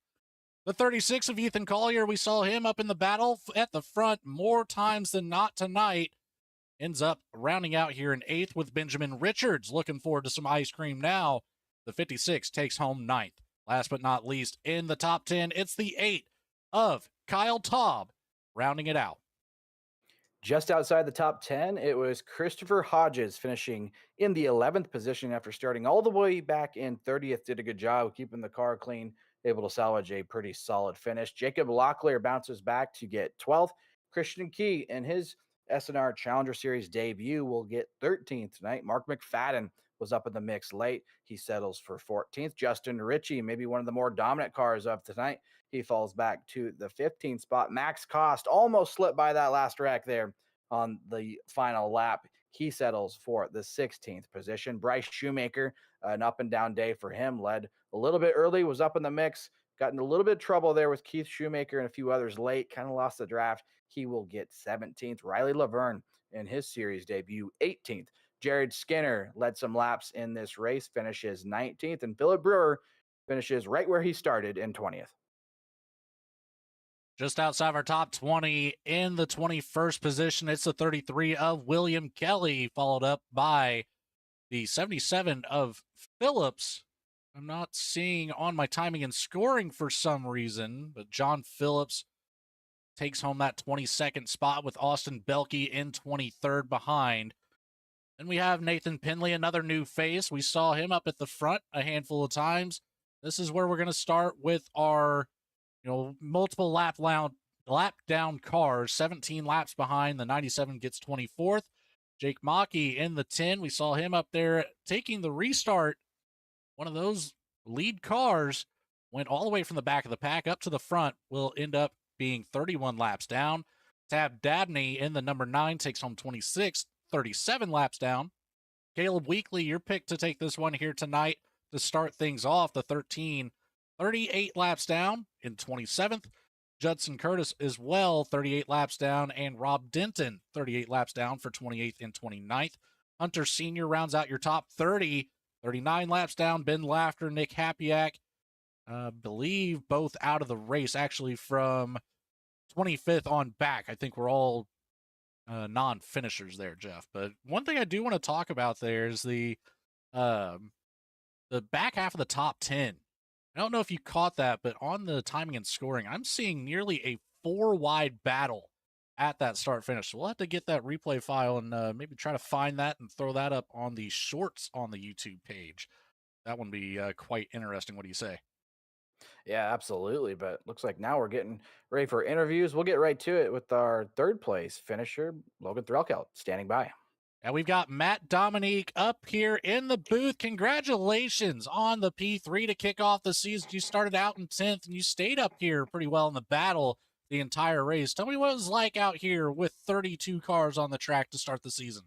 The 36 of Ethan Collier, we saw him up in the battle at the front more times than not tonight. Ends up rounding out here in 8th with Benjamin Richards. Looking forward to some ice cream now. The 56 takes home 9th. Last but not least, in the top 10, it's the 8 of Kyle Taub, rounding it out. Just outside the top 10, it was Christopher Hodges finishing in the 11th position after starting all the way back in 30th. Did a good job keeping the car clean, able to salvage a pretty solid finish. Jacob Locklear bounces back to get 12th. Christian Key in his SNR Challenger Series debut will get 13th tonight. Mark McFadden was up in the mix late. He settles for 14th. Justin Ritchie, maybe one of the more dominant cars of tonight, he falls back to the 15th spot. Max Cost almost slipped by that last rack there on the final lap. He settles for the 16th position. Bryce Shoemaker, an up and down day for him, led a little bit early, was up in the mix, got in a little bit of trouble there with Keith Shoemaker and a few others late, kind of lost the draft. He will get 17th. Riley Laverne in his series debut, 18th. Jared Skinner led some laps in this race, finishes 19th, and Philip Brewer finishes right where he started in 20th. Just outside of our top 20, in the 21st position, it's the 33 of William Kelly, followed up by the 77 of Phillips. I'm not seeing on my timing and scoring for some reason, but John Phillips takes home that 22nd spot with Austin Belke in 23rd behind. Then we have Nathan Pinley, another new face. We saw him up at the front a handful of times. This is where we're going to start with our, multiple lap down cars. 17 laps behind. The 97 gets 24th. Jake Mackey in the 10. We saw him up there taking the restart. One of those lead cars went all the way from the back of the pack up to the front. Will end up being 31 laps down. Tab Dabney in the number 9 takes home 26th. 37 laps down. Caleb Weekly, your pick to take this one here tonight to start things off. The 13, 38 laps down in 27th. Judson Curtis as well, 38 laps down. And Rob Denton, 38 laps down for 28th and 29th. Hunter Sr. rounds out your top 30. 39 laps down. Ben Laughter, Nick Hapiak, believe both out of the race actually from 25th on back. I think we're all non-finishers there, Jeff. But one thing I do want to talk about there is the back half of the top 10. I don't know if you caught that, but on the timing and scoring, I'm seeing nearly a 4-wide battle at that start-finish. So we'll have to get that replay file and maybe try to find that and throw that up on the shorts on the YouTube page. That would be quite interesting. What do you say? Yeah, absolutely. But looks like now we're getting ready for interviews. We'll get right to it with our third place finisher, Logan Threlkeld, standing by. And we've got Matt Dominique up here in the booth. Congratulations on the P3 to kick off the season. You started out in 10th and you stayed up here pretty well in the battle the entire race. Tell me what it was like out here with 32 cars on the track to start the season.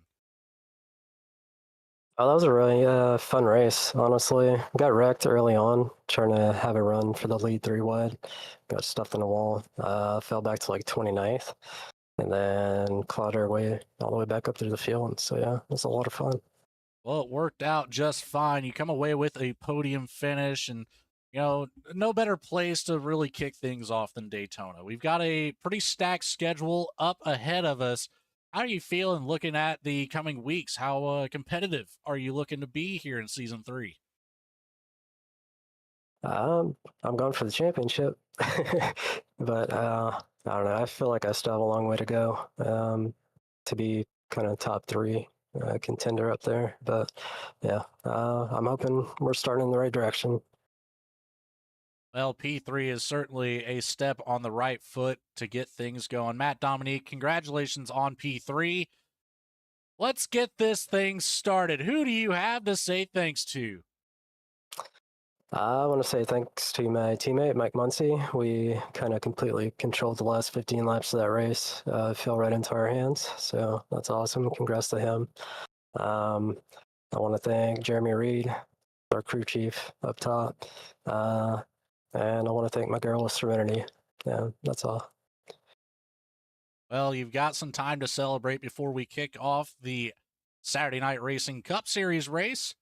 Oh, that was a really fun race, honestly. Got wrecked early on, trying to have a run for the lead 3-wide. Got stuffed in a wall. Fell back to like 29th. And then clawed our way all the way back up to the field. And so, yeah, it was a lot of fun. Well, it worked out just fine. You come away with a podium finish, and You know, no better place to really kick things off than Daytona. We've got a pretty stacked schedule up ahead of us. How are you feeling looking at the coming weeks? How competitive are you looking to be here in season 3? I'm going for the championship, but I don't know. I feel like I still have a long way to go to be kind of top 3 contender up there. But yeah, I'm hoping we're starting in the right direction. Well, P3 is certainly a step on the right foot to get things going. Matt Dominique, congratulations on P3. Let's get this thing started. Who do you have to say thanks to? I want to say thanks to my teammate, Mike Muncy. We kind of completely controlled the last 15 laps of that race. Fell right into our hands, so that's awesome. Congrats to him. I want to thank Jeremy Reed, our crew chief up top. And I want to thank my girl with Serenity. Yeah, that's all. Well, you've got some time to celebrate before we kick off the Saturday Night Racing Cup Series race.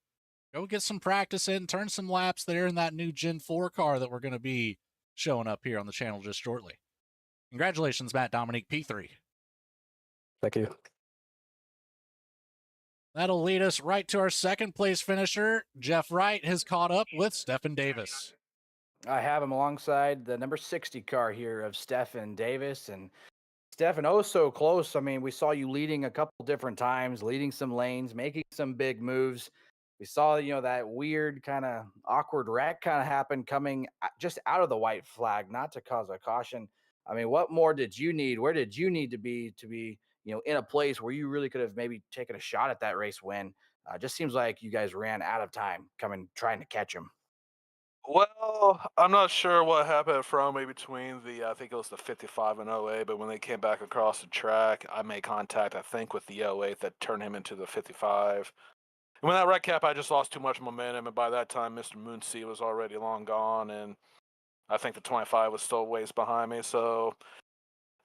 Go get some practice in, turn some laps there in that new Gen 4 car that we're going to be showing up here on the channel just shortly. Congratulations, Matt Dominique, P3. Thank you. That'll lead us right to our second place finisher. Jeff Wright has caught up with Stephen Davis. I have him alongside the number 60 car here of Stephen Davis. And Stephen, oh, so close. I mean, we saw you leading a couple different times, leading some lanes, making some big moves. We saw, that weird kind of awkward wreck kind of happen coming just out of the white flag, not to cause a caution. I mean, what more did you need? Where did you need to be, in a place where you really could have maybe taken a shot at that race win? Just seems like you guys ran out of time trying to catch him. Well, I'm not sure what happened from me between I think it was the 55 and 08, but when they came back across the track, I made contact, I think, with the 08 that turned him into the 55. And when that red cap, I just lost too much momentum, and by that time, Mr. Moonsea was already long gone, and I think the 25 was still ways behind me, so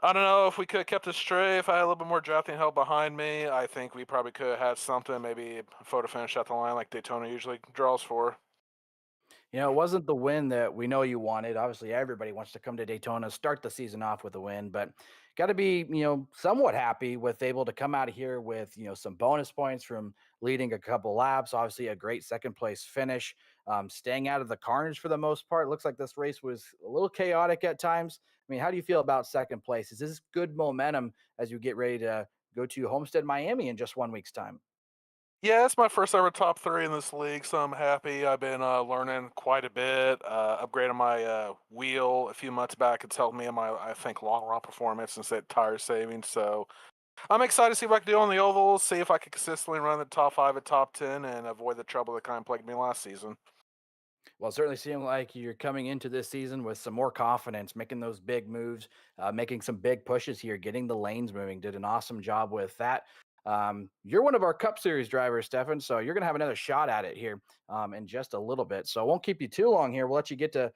I don't know if we could have kept it straight. If I had a little bit more drafting help behind me, I think we probably could have had something, maybe a photo finish at the line like Daytona usually draws for. It wasn't the win that we know you wanted. Obviously, everybody wants to come to Daytona, start the season off with a win, but got to be, somewhat happy with able to come out of here with, some bonus points from leading a couple laps. Obviously, a great second place finish, staying out of the carnage for the most part. Looks like this race was a little chaotic at times. I mean, how do you feel about second place? Is this good momentum as you get ready to go to Homestead, Miami in just 1 week's time? Yeah, it's my first ever top 3 in this league, so I'm happy. I've been learning quite a bit, upgraded my wheel a few months back. It's helped me in my, I think, long run performance and tire savings. So I'm excited to see what I can do on the ovals, see if I can consistently run the top 5 at top 10 and avoid the trouble that kind of plagued me last season. Well, it certainly seemed like you're coming into this season with some more confidence, making those big moves, making some big pushes here, getting the lanes moving. Did an awesome job with that. You're one of our Cup Series drivers, Stefan, so you're going to have another shot at it here in just a little bit. So I won't keep you too long here. We'll let you get to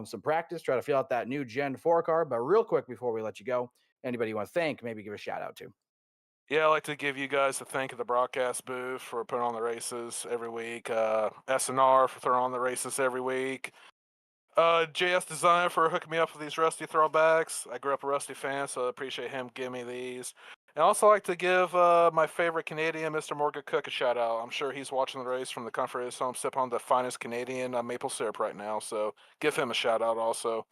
some practice, try to feel out that new Gen 4 car. But real quick before we let you go, anybody you want to thank, maybe give a shout out to. Yeah, I'd like to give you guys a thank you to the broadcast booth for putting on the races every week, SNR for throwing on the races every week, JS Design for hooking me up with these Rusty throwbacks. I grew up a Rusty fan, so I appreciate him giving me these. And I also like to give my favorite Canadian, Mr. Morgan Cook, a shout out. I'm sure he's watching the race from the comfort of his home, sipping on the finest Canadian maple syrup right now. So give him a shout out also.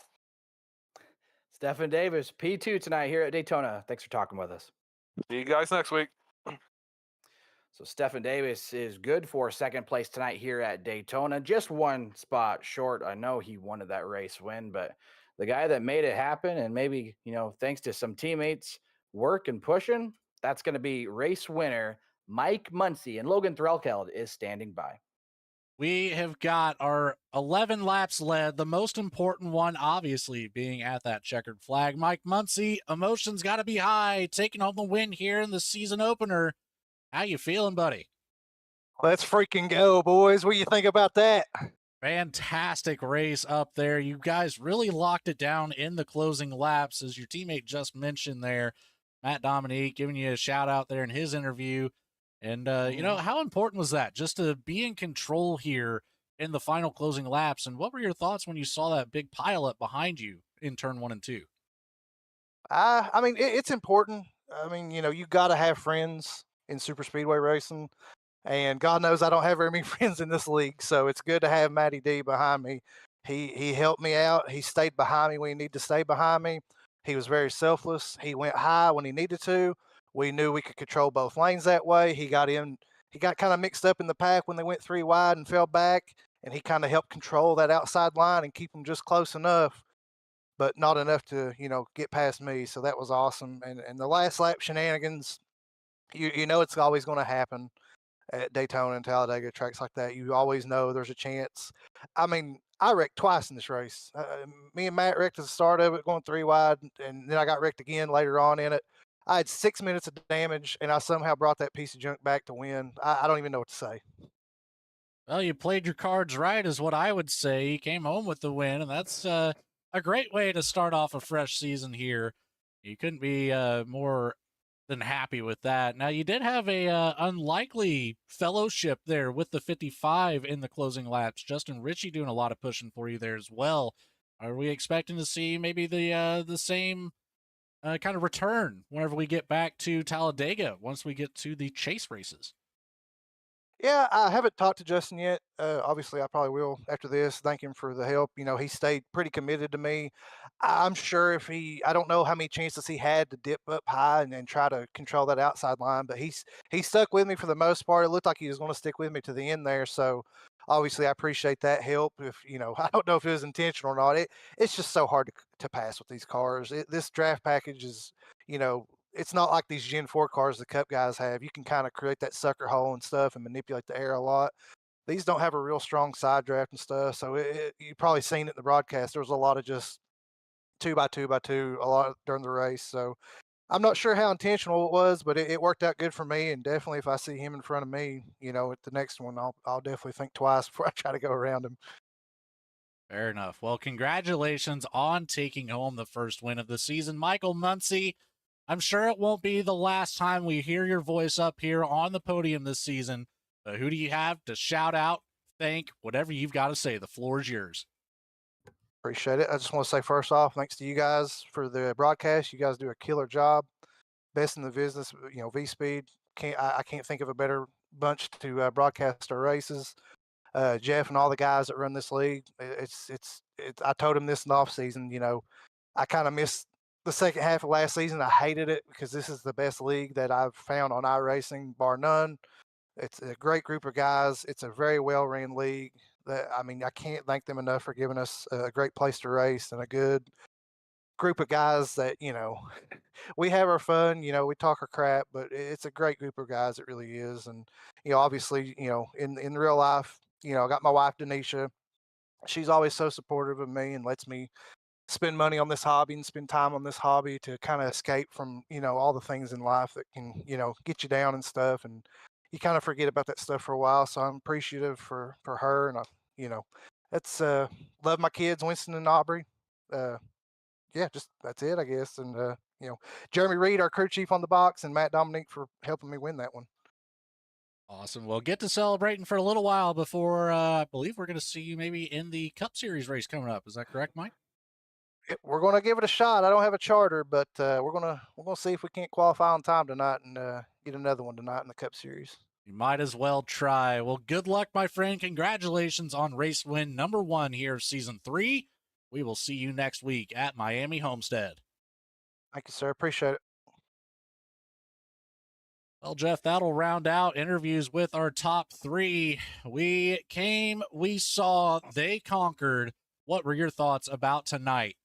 Stephen Davis, P2 tonight here at Daytona. Thanks for talking with us. See you guys next week. So Stephen Davis is good for second place tonight here at Daytona. Just one spot short. I know he wanted that race win, but the guy that made it happen, and maybe, thanks to some teammates' work and pushing, that's going to be race winner Mike Muncy. And Logan Threlkeld is standing by. We have got our 11 laps led, the most important one obviously being at that checkered flag. Mike Muncy, emotions got to be high, taking home the win here in the season opener. How you feeling, buddy? Let's freaking go, boys. What do you think about that? Fantastic race up there. You guys really locked it down in the closing laps, as your teammate just mentioned there. Matt Dominique giving you a shout out there in his interview. And, how important was that just to be in control here in the final closing laps. And what were your thoughts when you saw that big pileup behind you in turn 1 and 2? I mean, it's important. I mean, you got to have friends in super speedway racing, and God knows I don't have very many friends in this league. So it's good to have Matty D behind me. He helped me out. He stayed behind me when he needed to stay behind me. He was very selfless. He went high when he needed to. We knew we could control both lanes that way. He got kind of mixed up in the pack when they went 3 wide and fell back, and he kind of helped control that outside line and keep them just close enough, but not enough to, get past me. So that was awesome. And the last lap shenanigans, you know it's always going to happen at Daytona and Talladega, tracks like that. You always know there's a chance. I mean, I wrecked twice in this race. Me and Matt wrecked at the start of it, going 3 wide, and then I got wrecked again later on in it. I had 6 minutes of damage, and I somehow brought that piece of junk back to win. I don't even know what to say. Well, you played your cards right, is what I would say. You came home with the win, and that's a great way to start off a fresh season here. You couldn't be more than happy with that. Now, you did have a unlikely fellowship there with the 55 in the closing laps. Justin Ritchie doing a lot of pushing for you there as well. Are we expecting to see maybe the same kind of return whenever we get back to Talladega once we get to the chase races? Yeah, I haven't talked to Justin yet. Obviously, I probably will after this. Thank him for the help. He stayed pretty committed to me. I'm sure I don't know how many chances he had to dip up high and try to control that outside line, but he stuck with me for the most part. It looked like he was going to stick with me to the end there. So obviously, I appreciate that help. If I don't know if it was intentional or not. It's just so hard to pass with these cars. This draft package is, it's not like these Gen 4 cars the Cup guys have. You can kind of create that sucker hole and stuff and manipulate the air a lot. These don't have a real strong side draft and stuff. So you probably seen it in the broadcast. There was a lot of just 2x2 a lot during the race. So I'm not sure how intentional it was, but it worked out good for me. And definitely if I see him in front of me, at the next one, I'll definitely think twice before I try to go around him. Fair enough. Well, congratulations on taking home the first win of the season, Michael Muncy. I'm sure it won't be the last time we hear your voice up here on the podium this season. But who do you have to shout out, thank, whatever you've got to say? The floor is yours. Appreciate it. I just want to say first off, thanks to you guys for the broadcast. You guys do a killer job. Best in the business, V-Speed. I can't think of a better bunch to broadcast our races. Jeff and all the guys that run this league. I told him this in the off season. I kind of missed the second half of last season. I hated it because this is the best league that I've found on iRacing, bar none. It's a great group of guys. It's a very well-ran league. I can't thank them enough for giving us a great place to race and a good group of guys that, we have our fun, we talk our crap, but it's a great group of guys. It really is. And, obviously, in real life, I got my wife, Denisha. She's always so supportive of me and lets me spend money on this hobby and spend time on this hobby to kind of escape from, all the things in life that can, get you down and stuff. And you kind of forget about that stuff for a while. So I'm appreciative for her. And, that's, love my kids, Winston and Aubrey. Just that's it, I guess. And, Jeremy Reed, our crew chief on the box, and Matt Dominique for helping me win that one. Awesome. Well, get to celebrating for a little while before I believe we're going to see you maybe in the Cup Series race coming up. Is that correct, Mike? We're going to give it a shot. I don't have a charter, but we're going to see if we can't qualify on time tonight and get another one tonight in the Cup Series. You might as well try. Well, good luck, my friend. Congratulations on race win number 1 here of season 3. We will see you next week at Miami Homestead. Thank you, sir. Appreciate it. Well, Jeff, that'll round out interviews with our top 3. We came, we saw, they conquered. What were your thoughts about tonight?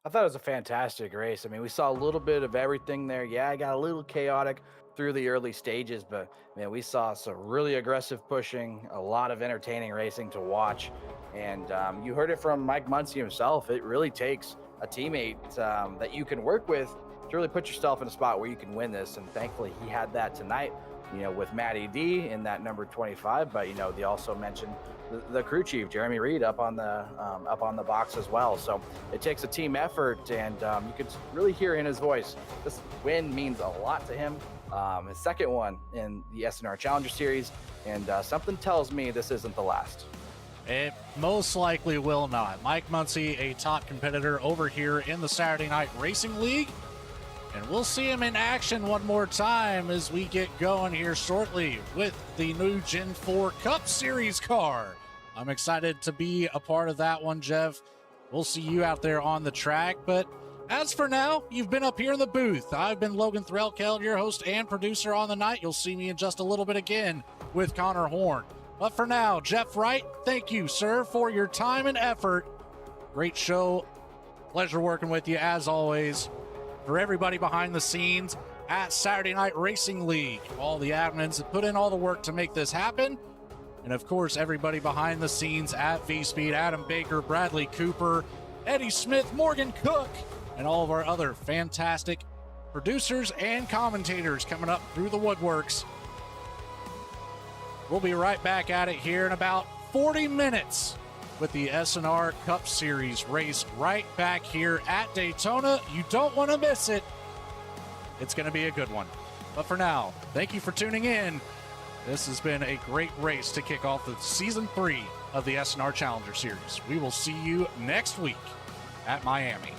I thought it was a fantastic race. I mean, we saw a little bit of everything there. Yeah, I got a little chaotic through the early stages, but man, we saw some really aggressive pushing, a lot of entertaining racing to watch. And you heard it from Mike Muncy himself. It really takes a teammate that you can work with to really put yourself in a spot where you can win this. And thankfully he had that tonight, with Matty D in that number 25. But, they also mentioned the crew chief, Jeremy Reed, up on the box as well. So it takes a team effort, and you could really hear in his voice, this win means a lot to him. His second one in the SNR Challenger Series, and something tells me this isn't the last. It most likely will not. Mike Muncy, a top competitor over here in the Saturday Night Racing League. And we'll see him in action one more time as we get going here shortly with the new Gen 4 Cup Series car. I'm excited to be a part of that one, Jeff. We'll see you out there on the track. But as for now, you've been up here in the booth. I've been Logan Threlkeld, your host and producer on the night. You'll see me in just a little bit again with Connor Horn. But for now, Jeff Wright, thank you, sir, for your time and effort. Great show. Pleasure working with you, as always. For everybody behind the scenes at Saturday Night Racing League, all the admins that put in all the work to make this happen. And of course, everybody behind the scenes at V-Speed, Adam Baker, Bradley Cooper, Eddie Smith, Morgan Cook, and all of our other fantastic producers and commentators coming up through the woodworks. We'll be right back at it here in about 40 minutes with the SNR Cup Series race right back here at Daytona. You don't want to miss it. It's going to be a good one. But for now, thank you for tuning in. This has been a great race to kick off the Season 3 of the SNR Challenger Series. We will see you next week at Miami.